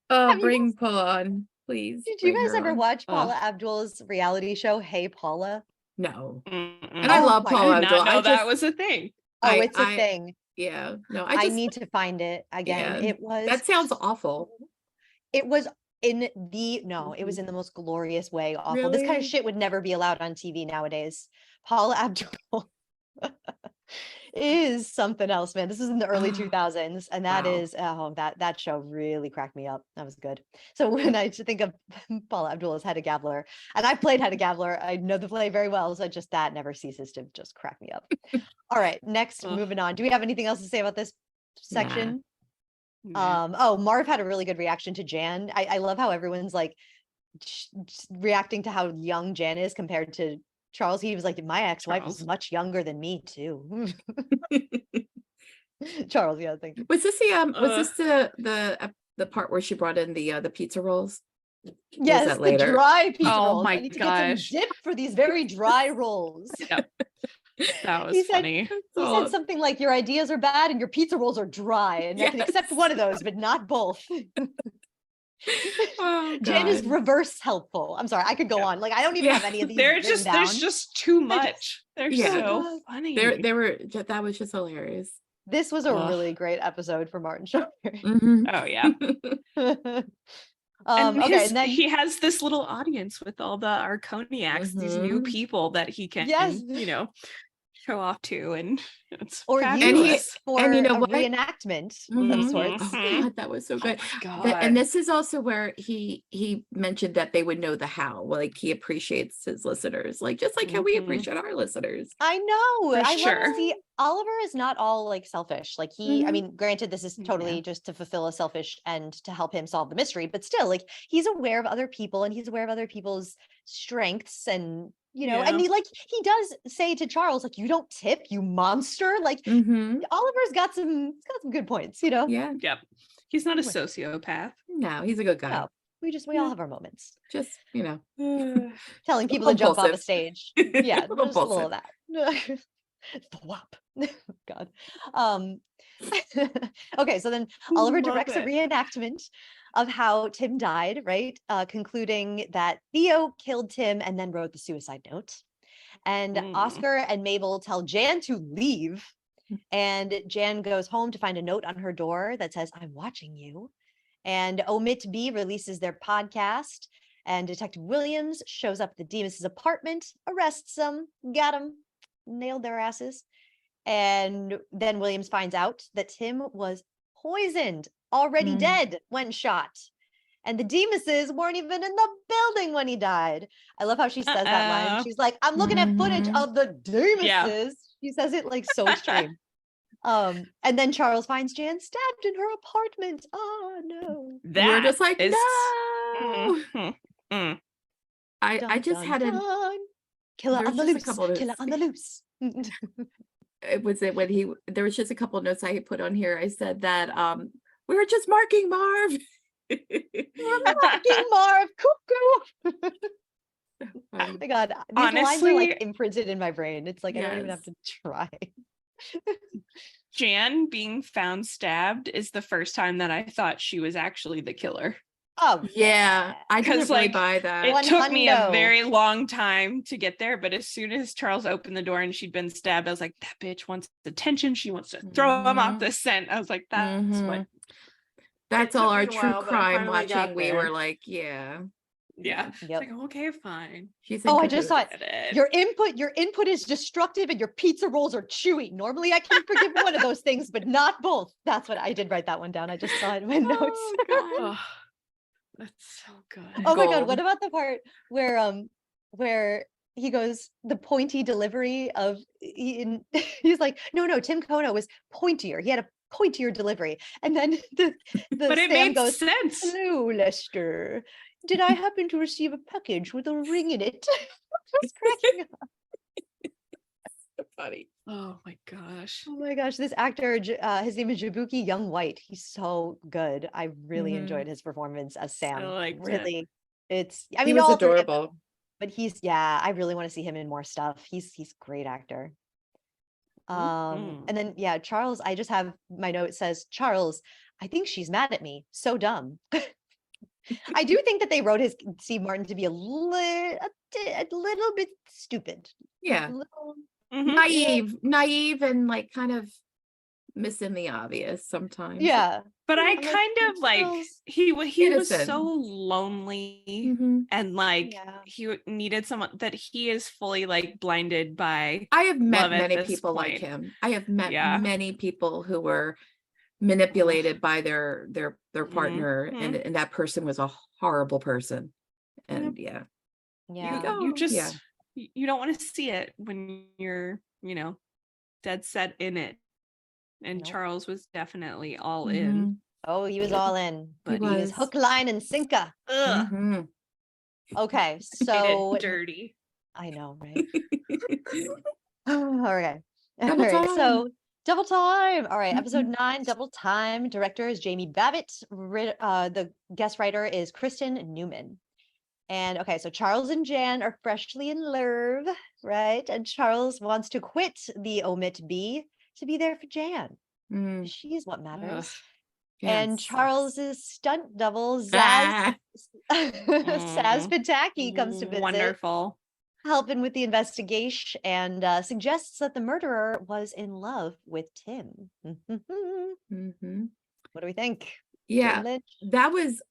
oh, Have you bring Paula on, please. Did you Bring guys her ever on. watch Ugh. Paula Abdul's reality show, Hey Paula? No. Mm-mm. And I Oh love my I Paula did Abdul. not know I that just, was a thing. Oh, it's a thing. yeah, no, I need to find it again. yeah, It was that sounds awful. It was in the no, it was Mhm. in the most glorious way awful. This kind of Really? shit would never be allowed on TV nowadays. Paula Abdul is something else, man. This is in the early 2000s, and that Wow. is that show really cracked me up. That was good. So when I think of Paula Abdul as Hedda Gabler, and I played Hedda Gabler, I know the play very well, so just that never ceases to just crack me up. All right, next, Ugh. moving on. Do we have anything else to say about this Nah. section? Yeah. Marv had a really good reaction to Jan. I love how everyone's like reacting to how young Jan is compared to Charles. He was like, my ex-wife was Charles. much younger than me too. Charles, yeah, thank you. Was this the part where she brought in the pizza rolls? Yes, that the later? dry pizza Oh rolls. my I need to get some gosh. dip for these very dry rolls. Yep. That was He said- funny. He said something like, your ideas are bad and your pizza rolls are dry, and I can accept one of those, but not both. Oh, Jan is God. reverse helpful. I'm sorry, I could go on. Like, I don't even have any of these There's written down. just too They're just- much. They're Yeah. so funny. They were that was just hilarious. This was a Ugh. really great episode for Martin Short. Mhm. Oh yeah. And Okay, and then he has this little audience with all the Arconiacs, these new Mhm. people that he can, Yes. show off to, and it's or fabulous. use for and you know a what? reenactment of Mhm. sorts. Oh God, that was so good. Oh my And God. this is also where he mentioned that they would know the how. Like he appreciates his listeners, like just like how we Mhm. appreciate our listeners. I know. For I love sure. to see Oliver is not all like selfish. Like I Mhm. mean, granted, this is totally Yeah. just to fulfill a selfish end to help him solve the mystery, but still, like he's aware of other people and he's aware of other people's strengths and Yeah. and he does say to Charles, like, you don't tip, you monster. Like Mhm. Oliver's got some good points, Yeah. Yep. He's not a Right. sociopath. No, he's a good guy. No, we all Yeah. have our moments. Just Telling people to jump off a Impulsive. stage. Yeah, Little just a little of impulsive. that. Thwop. God. Okay, so then Oliver Love directs a it. reenactment of how Tim died, right? Concluding that Theo killed Tim and then wrote the suicide note. And Oscar and Mabel tell Jan to leave. And Jan goes home to find a note on her door that says, I'm watching you. And OMITB releases their podcast. And Detective Williams shows up at the Demas' apartment, arrests them, got them, nailed their asses. And then Williams finds out that Tim was poisoned, already dead when shot. And the Demases weren't even in the building when he died. I love how she says that line. She's like, I'm looking at footage of the Demases. Yeah. She says it like so extreme. And then Charles finds Jan stabbed in her apartment. Oh no. We're just like, is- no. Mm. I just had a killer there's on the just a loose. couple of Killer on the loose. when there was just a couple of notes I put on here. I said that we were just marking Marv. Marking Marv, cuckoo. Oh my God, these lines are Honestly- like imprinted in my brain. It's like I don't even have Yes. to try. Jan being found stabbed is the first time that I thought she was actually the killer. Oh Yeah, I didn't 'Cause, really like, buy that. It took me a hundo. very long time to get there, but as soon as Charles opened the door and she'd been stabbed, I was like, that bitch wants attention. She wants to throw him off the scent. I was like, that's what. That's It all took me our a true while, but I crime finally got watching. We there. were like, yeah. Yeah. It's Yep. like, okay, fine. She's in Oh, I just cahoots. thought your input is destructive and your pizza rolls are chewy. Normally I can forgive one of those things, but not both. That's what I did, write that one down. I just saw it in my notes. Oh, God. Oh, that's so good. Oh my God, Gold. what about the part where he goes, the pointy delivery of he's like, no, Tim Kono was pointier. He had a pointier delivery. And then the But it Sam made goes, sense. hello, Lester. Did I happen to receive a package with a ring in it? Just cracking up. So funny. Oh my gosh. Oh my gosh, this actor, his name is Jabuki Young White. He's so good. I really enjoyed his performance as Sam. liked it. Really, I He mean, was all three of them, adorable. but I really want to see him in more stuff. He's a great actor. And then Charles, I just have my note says, Charles, I think she's mad at me. So dumb. I do think that they wrote Steve Martin to be a little bit stupid. Yeah. A little, Naive and like kind of missing the obvious sometimes. yeah. But I I'm like, kind of like Charles. he was Innocent. so lonely Mhm. and like Yeah. he needed someone that he is fully like blinded by. I have met love at many this people like point. him. I have met Yeah. many people who were manipulated by their partner, Mhm. and that person was a horrible person. And Yeah. You just you don't want to see it when you're, dead set in it. And Nope. Charles was definitely all Mhm. in. Oh, he was all in. But He was hook, line, and sinker. Ugh, Mhm. Okay, made so it dirty. I know, right? Okay. Double All right, time. so double time. All right, episode Mhm. 9, double time. Director is Jamie Babbitt. The guest writer is Kristen Newman. And okay, so Charles and Jan are freshly in love, right? And Charles wants to quit the OMITB to be there for Jan. Mm. She is what matters. Jan And sucks. Charles's stunt double, Zaz Ah. Saz Pataki comes to visit, Wonderful. helping with the investigation, and suggests that the murderer was in love with Tim. Mhm. What do we think? Yeah, Jane Lynch? that was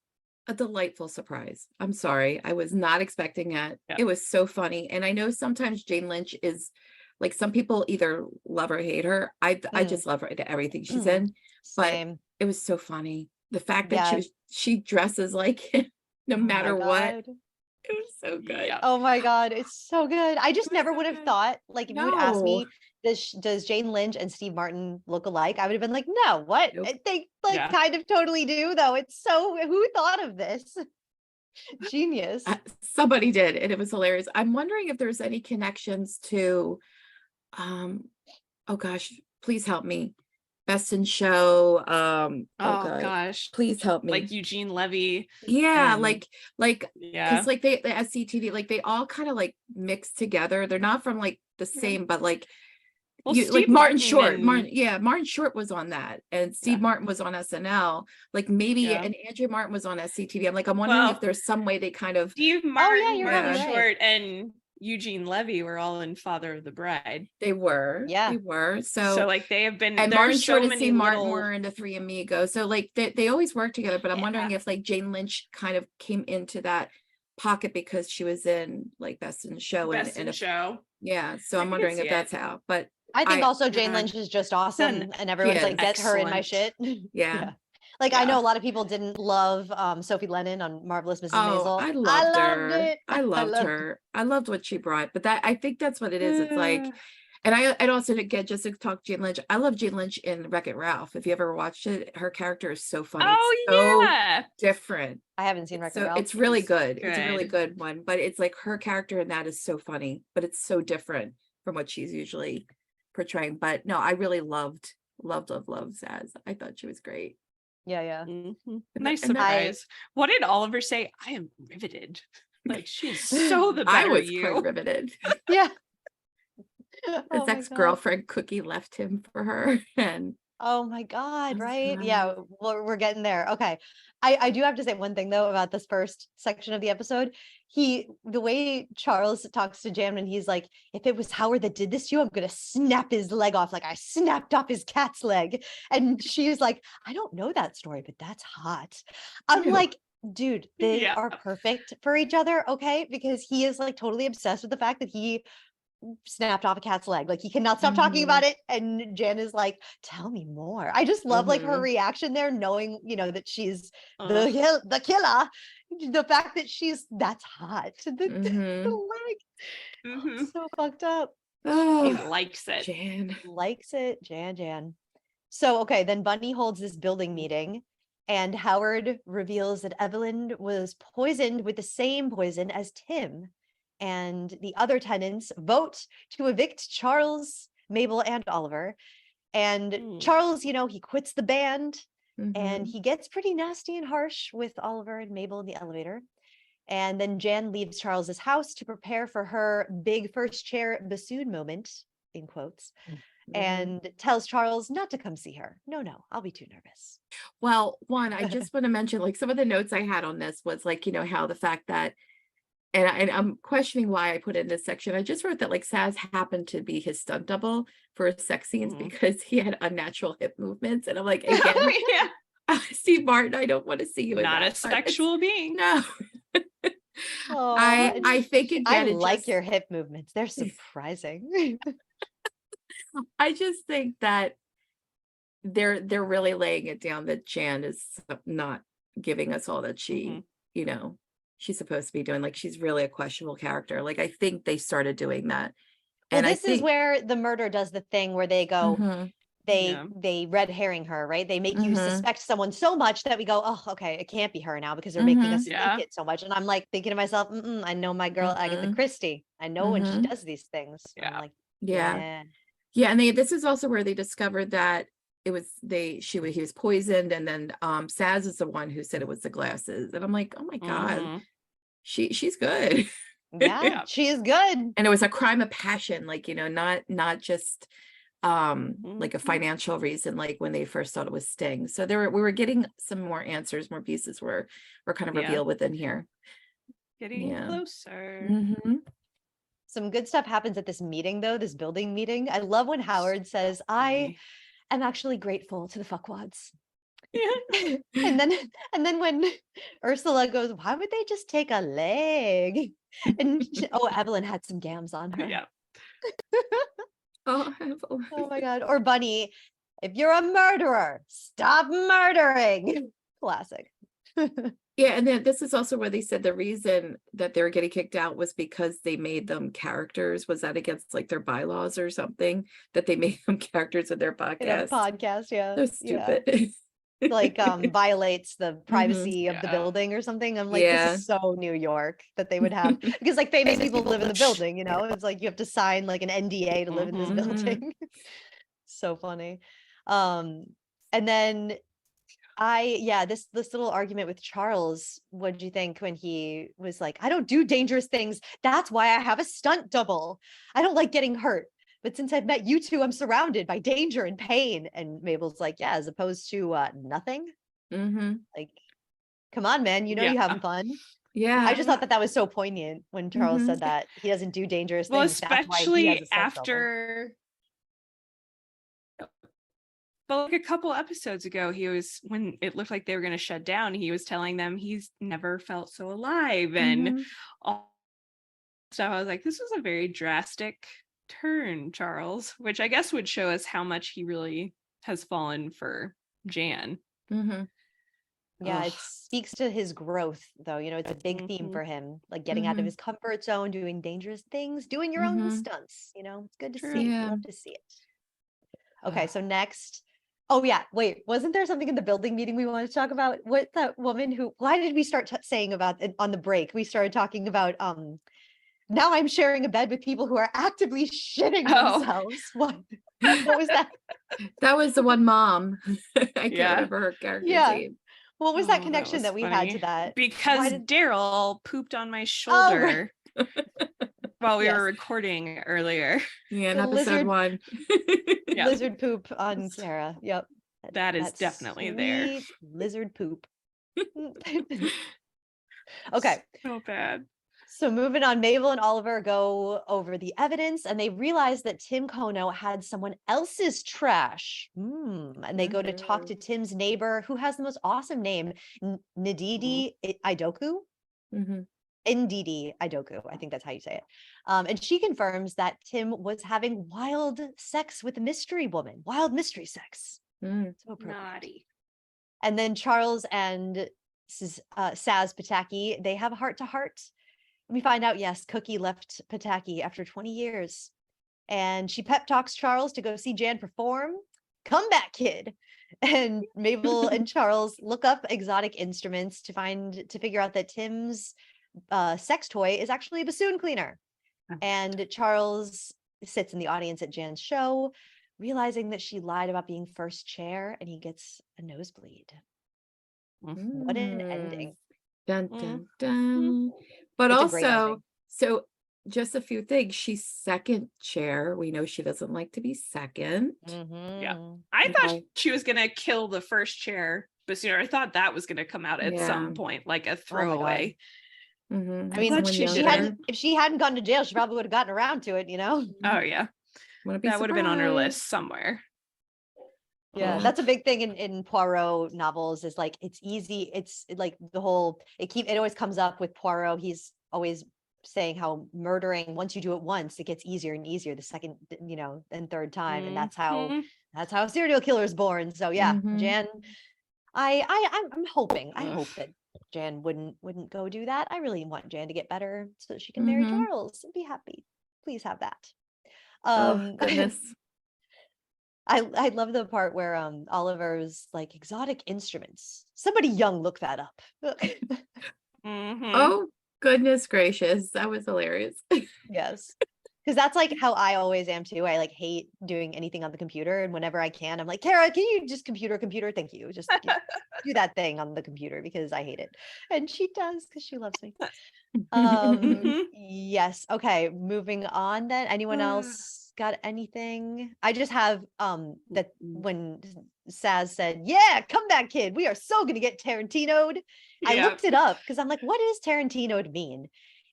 a delightful surprise. I'm sorry. I was not expecting it. Yeah. It was so funny. And I know sometimes Jane Lynch is like, some people either love or hate her. I just love her to everything she's in. But Same. it was so funny. The fact that Yeah. she dresses like him no Oh my matter what. God. It was so good. Yeah. Oh my God, it's so good. I just It was never so would have good. thought, like, if you had asked No. me, does Jane Lynch and Steve Martin look alike? I would have been like, no, what? Nope. They like Yeah. kind of totally do, though. It's so, who thought of this? Genius. Somebody did, and it was hilarious. I'm wondering if there's any connections to, oh gosh, pleplease help me. Best in Show. Oh God, gosh. please help me. Like Eugene Levy. Yeah, and- like Yeah. because like the SCTV, like they all kind of like mix together. They're not from like the same, but like Well, like Steve Martin Short. and- Martin Short was on that, and Steve Yeah. Martin was on SNL. Like maybe, Yeah. and Andrea Martin was on SCTV. I'm like, I'm wondering Well, if there's some way they kind of Steve Martin, you're Martin probably Short, and Eugene Levy were all in Father of the Bride. they were. Yeah. So like they have been, and there's Martin so Short and many Steve Martin little- were in the Three Amigos. So like they always work together, but I'm wondering Yeah. if like Jane Lynch kind of came into that pocket because she was in like Best in Show. Best in if- Show. Yeah. So I I'm can wondering see if it. that's how, but I think I- also Jane Yeah. Lynch is just awesome, Done and everyone's like, get her in my shit. excellent. yeah. Like, I Yeah. know a lot of people didn't love Sophie Lennon on Marvelous Mrs. Oh, Maisel. I loved her. it. I loved her. I loved what she brought, but I think that's what it is. It's like, and I'd also, again, just to talk Jane Lynch, I love Jane Lynch in Wreck-It Ralph. If you ever watched it, her character is so funny. Oh It's so yeah. different. I haven't seen Wreck-It So Ralph. it's really It's good. It's a really good. good one, but it's like her character in that is so funny, but it's so different from what she's usually portraying. But no, I really loved Zaz. I thought she was great. Yeah. Mhm. And Nice and surprise. What did Oliver say? I am riveted. Like she's so the I better was you. quite riveted. Yeah. His Oh my God. ex-girlfriend Cookie left him for her, and Oh my God, Oh, right? God. Yeah, we're getting there. Okay. I do have to say one thing though about this first section of the episode. The way Charles talks to Jan, and he's like, if it was Howard that did this to you, I'm gonna snap his leg off like I snapped off his cat's leg. And she's like, I don't know that story, but that's hot. I'm Ew. like, dude, they Yeah. are perfect for each other, okay? Because he is like totally obsessed with the fact that he snapped off a cat's leg. Like he cannot stop talking about it. And Jan is like, tell me more. I just love like her reaction there, knowing, that she's the killer. The fact that that's hot. The leg. So fucked up. He likes it. Jan. Likes it. Jan. So, okay, then Bunny holds this building meeting and Howard reveals that Evelyn was poisoned with the same poison as Tim. And the other tenants vote to evict Charles, Mabel, and Oliver. And Charles, he quits the band and he gets pretty nasty and harsh with Oliver and Mabel in the elevator. And then Jan leaves Charles's house to prepare for her big first chair bassoon moment, in quotes, and tells Charles not to come see her. No, I'll be too nervous. Well, one, I just want to mention, like, some of the notes I had on this was like, how the fact that, and I'm questioning why I put in this section. I just wrote that like Saz happened to be his stunt double for his sex scenes because he had unnatural hip movements. And I'm like, again, Steve Martin, I don't want to see you in not that, a sexual being. No. I think again, I like your hip movements. They're surprising. I just think that they're really laying it down that Jan is not giving us all that she, she's supposed to be doing. Like, she's really a questionable character. Like, I think they started doing that. And this is where the murder does the thing where they go, they red herring her, right? They make you suspect someone so much that we go, oh, okay, it can't be her now because they're making us think it so much. And I'm like thinking to myself, I know my girl Agatha Christie. I know when she does these things. I'm like, yeah. And this is also where they discovered that it was he was poisoned, and then Saz is the one who said it was the glasses, and I'm like, oh my God, she's good. Yeah, she is good. And it was a crime of passion, like, not just like a financial reason, like when they first thought it was Sting. So we were getting some more answers, more pieces were kind of revealed within here. Getting closer. Some good stuff happens at this meeting, though, this building meeting. I love when Howard says, I am actually grateful to the fuckwads. Yeah. and then when Ursula goes, why would they just take a leg? And Evelyn had some gams on her. Yeah. Oh, Evelyn. Oh my God. Or Bunny, if you're a murderer, stop murdering. Classic. Yeah, and then this is also where they said the reason that they were getting kicked out was because they made them characters. Was that against like their bylaws or something, that they made them characters in their podcast? Yeah. So stupid. Like violates the privacy of the building or something. I'm like, this is so New York that they would have, because like famous people live in the building, it's like you have to sign like an NDA to live in this building. So funny. And then this little argument with Charles, what did you think when he was like, I don't do dangerous things, that's why I have a stunt double, I don't like getting hurt, but since I've met you two, I'm surrounded by danger and pain. And Mabel's like, yeah, as opposed to nothing. Like, come on, man, you're having fun. Yeah, I just thought that was so poignant when Charles said that he doesn't do dangerous things, especially after but like a couple episodes ago, when it looked like they were going to shut down, he was telling them he's never felt so alive and all stuff. I was like, this was a very drastic turn, Charles, which I guess would show us how much he really has fallen for Jan. Yeah, it speaks to his growth, though. It's a big theme for him, like getting out of his comfort zone, doing dangerous things, doing your own stunts. It's good to see. Yeah. Love to see it. Okay, so next. Oh yeah, wait, wasn't there something in the building meeting we wanted to talk about? What that woman why did we start saying about it on the break? We started talking about now I'm sharing a bed with people who are actively shitting themselves. What was that? That was the one mom. I can't remember her character's name. What was that connection that we had to that? Because Daryl pooped on my shoulder. while we Yes. were recording earlier. Yeah, in The episode lizard- 1. Yeah. Lizard poop on Sarah. Yep. That is That's definitely there. sweet lizard poop. Okay. So bad. So moving on, Mabel and Oliver go over the evidence and they realize that Tim Kono had someone else's trash. And they go to talk to Tim's neighbor, who has the most awesome name, Ndidi Idoku. Ndidi Idoku, I think that's how you say it. And she confirms that Tim was having wild sex with a mystery woman, wild mystery sex. So appropriate. Naughty. And then Charles and Saz Pataki, they have a heart-to-heart. We find out, yes, Cookie left Pataki after 20 years. And she pep talks Charles to go see Jan perform. Come back, kid. And Mabel and Charles look up exotic instruments to figure out that Tim's sex toy is actually a bassoon cleaner. And Charles sits in the audience at Jan's show, realizing that she lied about being first chair, and he gets a nosebleed. What an ending. Dun, dun, dun. But It's a great also, ending. so just a few things. She's second chair. We know she doesn't like to be second. Yeah. I thought she was gonna kill the first chair bassoon. I thought that was gonna come out at some point, like a throwaway. I mean, if she hadn't gone to jail, she probably would have gotten around to it, you know? Oh yeah. That would have been on her list somewhere. Yeah, that's a big thing in Poirot novels, is like, it's easy. It's like the whole, it always comes up with Poirot. He's always saying how murdering, once you do it once, it gets easier and easier the second, and third time. And that's how a serial killer is born. So yeah, Jan, I'm hoping, I hope that Jan wouldn't go do that. I really want Jan to get better so that she can marry Charles and be happy. Please have that. Oh goodness. I love the part where Oliver's like, exotic instruments. Somebody young look that up. Oh goodness gracious, that was hilarious. Yes, because that's like how I always am too. I like hate doing anything on the computer, and whenever I can, I'm like, Kara, can you just computer? Thank you. Just do that thing on the computer because I hate it, and she does because she loves me. Yes. Okay. Moving on then. Anyone else got anything? I just have that when Saz said, "Yeah, come back, kid. We are so gonna get Tarantino'd." I looked it up because I'm like, what does Tarantino'd mean?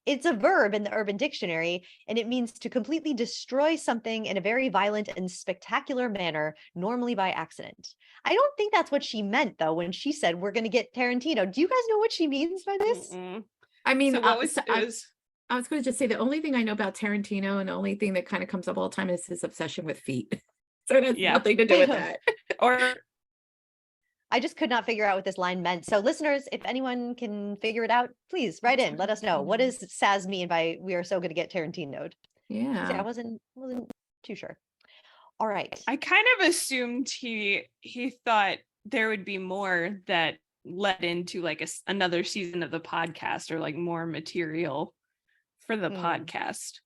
It's a verb in the Urban Dictionary, and it means to completely destroy something in a very violent and spectacular manner, normally by accident. I don't think that's what she meant, though, when she said we're going to get Tarantino. Do you guys know what she means by this? I mean, so what was I was going to just say the only thing I know about Tarantino, and the only thing that kind of comes up all the time, is his obsession with feet. So it has nothing to do with that. Or I just could not figure out what this line meant. So listeners, if anyone can figure it out, please write in. Let us know. What does Saz mean by we are so going to get Tarantino'd? Yeah. See, I wasn't too sure. All right. I kind of assumed he thought there would be more that led into like another season of the podcast, or like more material for the podcast.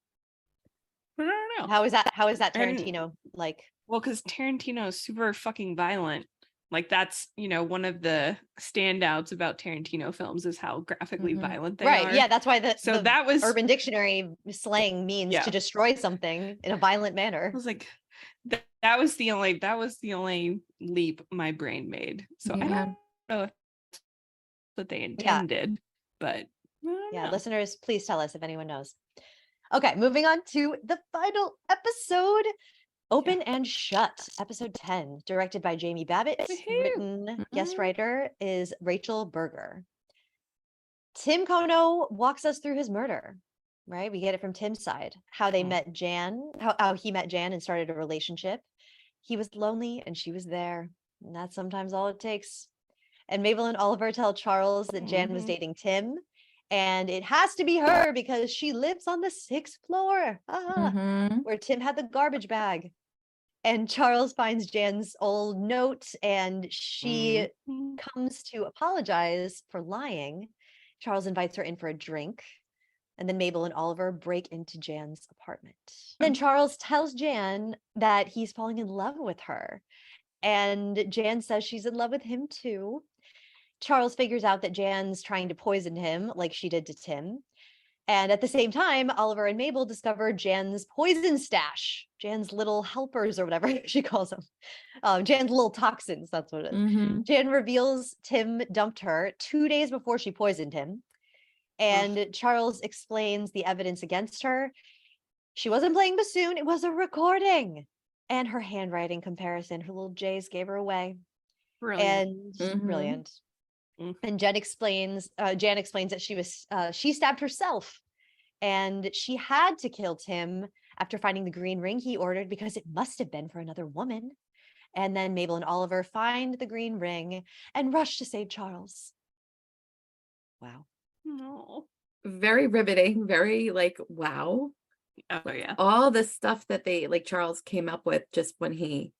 But I don't know. How is that Tarantino like? Well, because Tarantino is super fucking violent. Like that's, one of the standouts about Tarantino films is how graphically violent they are. Yeah, that's why that was Urban Dictionary slang means to destroy something in a violent manner. I was like, that was the only leap my brain made. So I don't know if what they intended, but listeners, please tell us if anyone knows. Okay, moving on to the final episode. Open and Shut, episode 10, directed by Jamie Babbitt. Written guest writer is Rachel Berger. Tim Kono walks us through his murder, right? We get it from Tim's side, how they met Jan, how he met Jan and started a relationship. He was lonely and she was there. And that's sometimes all it takes. And Mabel and Oliver tell Charles that Jan was dating Tim. And it has to be her because she lives on the 6th floor, where Tim had the garbage bag. And Charles finds Jan's old note, and she comes to apologize for lying. Charles invites her in for a drink. And then Mabel and Oliver break into Jan's apartment. Then Charles tells Jan that he's falling in love with her. And Jan says she's in love with him too. Charles figures out that Jan's trying to poison him like she did to Tim. And at the same time, Oliver and Mabel discover Jan's poison stash, Jan's little helpers or whatever she calls them. Jan's little toxins, that's what it is. Jan reveals Tim dumped her 2 days before she poisoned him. And Charles explains the evidence against her. She wasn't playing bassoon, it was a recording. And her handwriting comparison, her little J's gave her away. Brilliant. And brilliant. And Jan explains that she stabbed herself, and she had to kill Tim after finding the green ring he ordered because it must have been for another woman. And then Mabel and Oliver find the green ring and rush to save Charles. Wow. No. Very riveting, very like, wow. Oh yeah. All the stuff that they like Charles came up with just when he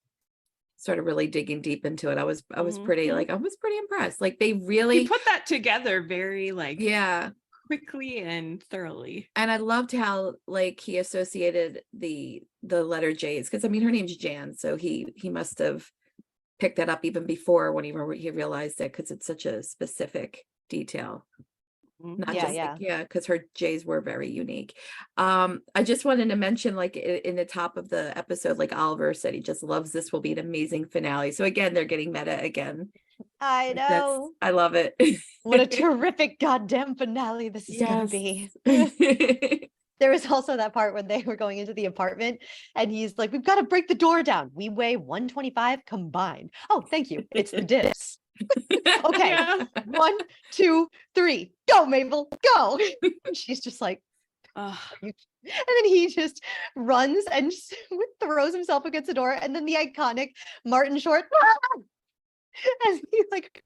started really digging deep into it. I was pretty impressed. Like they really he put that together very like yeah quickly and thoroughly. And I loved how like he associated the letter J's, because I mean her name's Jan, so he must have picked that up even before when he realized it, because it's such a specific detail. Not because her J's were very unique. I just wanted to mention, like in the top of the episode, like Oliver said he just loves this will be an amazing finale. So again, they're getting meta again. I know. I love it. What a terrific goddamn finale this is gonna be. There was also that part when they were going into the apartment and he's like, we've got to break the door down. We weigh 125 combined. Oh, thank you. It's the dips. Okay. Yeah. 1, 2, 3, go, Mabel, go. And she's just like, and then he just runs and throws himself against the door, and then the iconic Martin Short as he like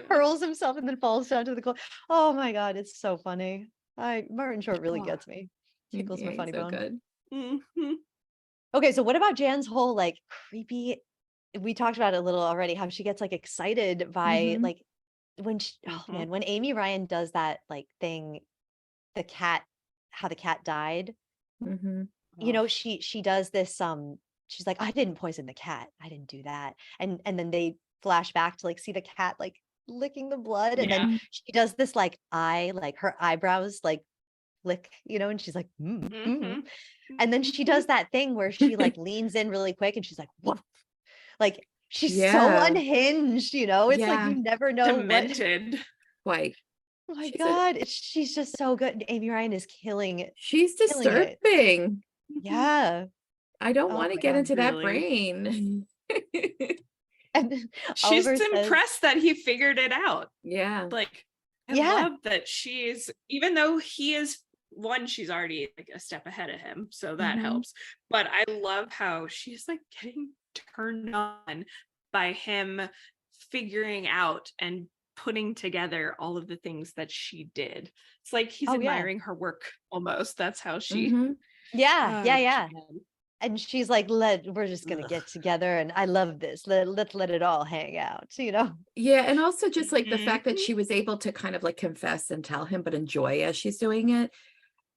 hurls himself and then falls down to the ground. Oh my god, it's so funny. Martin Short really gets me. Tickles my funny bone. Good. Okay, so what about Jan's whole like creepy, we talked about it a little already, how she gets like excited by like when when Amy Ryan does that like thing, how the cat died. You know, she does this she's like, I didn't poison the cat, I didn't do that, and then they flash back to like see the cat like licking the blood, and then she does this like her eyebrows like flick, you know, and she's like and then she does that thing where she like leans in really quick and she's like, woof. Like she's so unhinged, you know. It's like you never know. Demented. Like, oh my god, she's just so good. Amy Ryan is killing it. She's disturbing. Yeah. I don't want to get into that brain. And she's impressed that he figured it out. Yeah. Like I love that even though he is she's already like a step ahead of him, so that helps. But I love how she's like getting turned on by him figuring out and putting together all of the things that she did. It's like he's admiring her work almost. That's how she and she's like, we're just gonna get together, and I love this, let's let it all hang out, you know. Yeah. And also just like the fact that she was able to kind of like confess and tell him, but enjoy as she's doing it.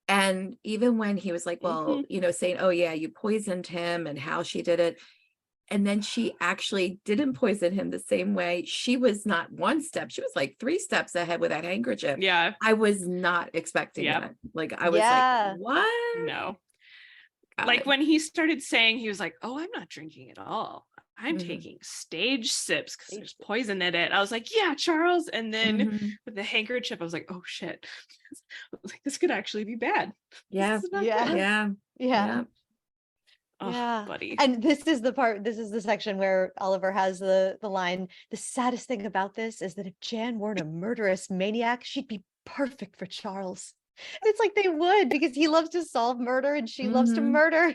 And even when he was like, well, you know, saying, oh yeah, you poisoned him, and how she did it, and then she actually didn't poison him the same way. She was not one step, she was like 3 steps ahead with that handkerchief. Yeah. I was not expecting that. Like I was like, what? No. Like when he started saying, he was like, oh, I'm not drinking at all, I'm taking stage sips because there's poison in it. I was like, yeah, Charles. And then with the handkerchief, I was like, oh shit. I was like, this could actually be bad. Yeah. Yeah. Oh, buddy. And this is the section where Oliver has the line, the saddest thing about this is that if Jan weren't a murderous maniac, she'd be perfect for Charles. And it's like they would, because he loves to solve murder and she loves to murder.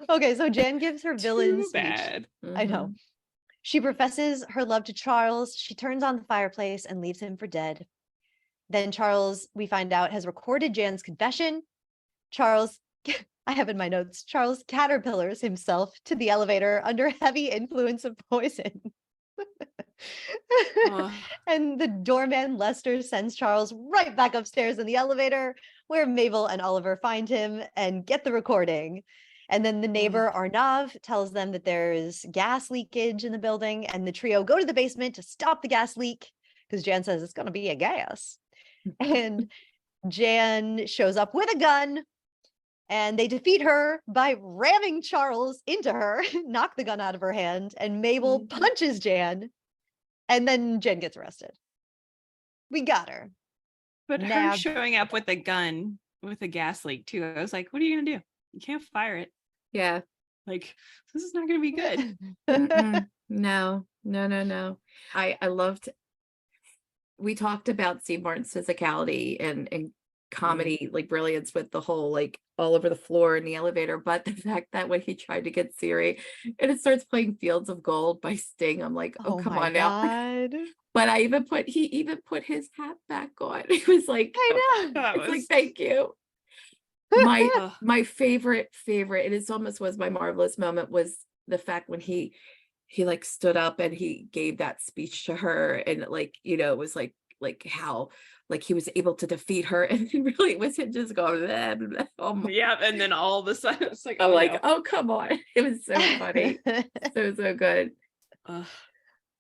Okay, so Jan gives her villain speech. I know. She professes her love to Charles. She turns on the fireplace and leaves him for dead. Then Charles, we find out, has recorded Jan's confession. Charles, I have in my notes, Charles caterpillars himself to the elevator under heavy influence of poison. And the doorman Lester sends Charles right back upstairs in the elevator, where Mabel and Oliver find him and get the recording. And then the neighbor Arnav tells them that there's gas leakage in the building, and the trio go to the basement to stop the gas leak because Jan says it's going to be a gas. And Jan shows up with a gun and they defeat her by ramming Charles into her, knock the gun out of her hand, and Mabel punches Jan, and then Jan gets arrested. We got her. But her showing up with a gun with a gas leak too. I was like, what are you gonna do? You can't fire it. Yeah. Like, this is not gonna be good. No. I loved, we talked about Steve Martin's physicality and comedy, like brilliance with the whole like all over the floor in the elevator, but the fact that when he tried to get Siri and it starts playing Fields of Gold by Sting, I'm like, oh come on now. But he even put his hat back on. He was like, I know. It's like, thank you. My favorite, and it almost was my marvelous moment, was the fact when he like stood up and he gave that speech to her, and like, you know, it was like how like he was able to defeat her, and it really was him just going blah, blah, blah. Oh my. Yeah, and then all of a sudden it's like, I'm like, oh come on. It was so funny. so good.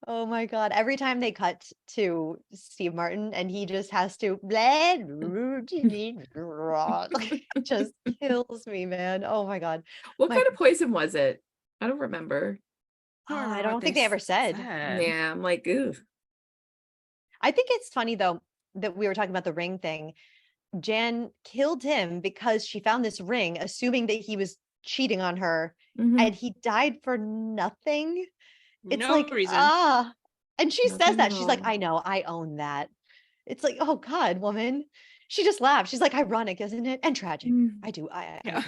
Oh my God. Every time they cut to Steve Martin and he just has to blah, it just kills me, man. Oh my God. What kind of poison was it? I don't remember. I don't think they ever said. Yeah, I'm like, ooh. I think it's funny though that we were talking about the ring thing. Jan killed him because she found this ring, assuming that he was cheating on her, and he died for nothing. It's no like reason. And she says that she's like, I know, I own that. It's like, oh God, woman. She just laughed. She's like, ironic, isn't it? And tragic. I do own it.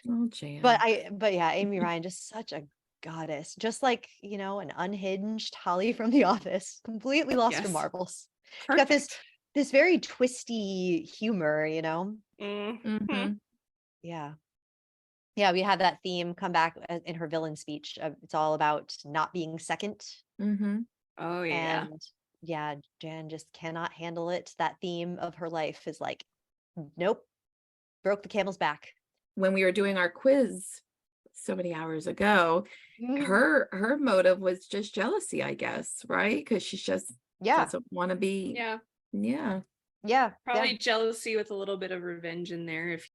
Oh, Jan. But yeah, Amy Ryan, just such a goddess, just like, you know, an unhinged Holly from The Office, completely lost her marbles. She got this very twisty humor, you know. Yeah, we had that theme come back in her villain speech. It's all about not being second. Oh yeah. And yeah, Jan just cannot handle it. That theme of her life is like, nope, broke the camel's back. When we were doing our quiz so many hours ago, her motive was just jealousy, I guess, right? Because she just doesn't want to be. Probably jealousy with a little bit of revenge in there, if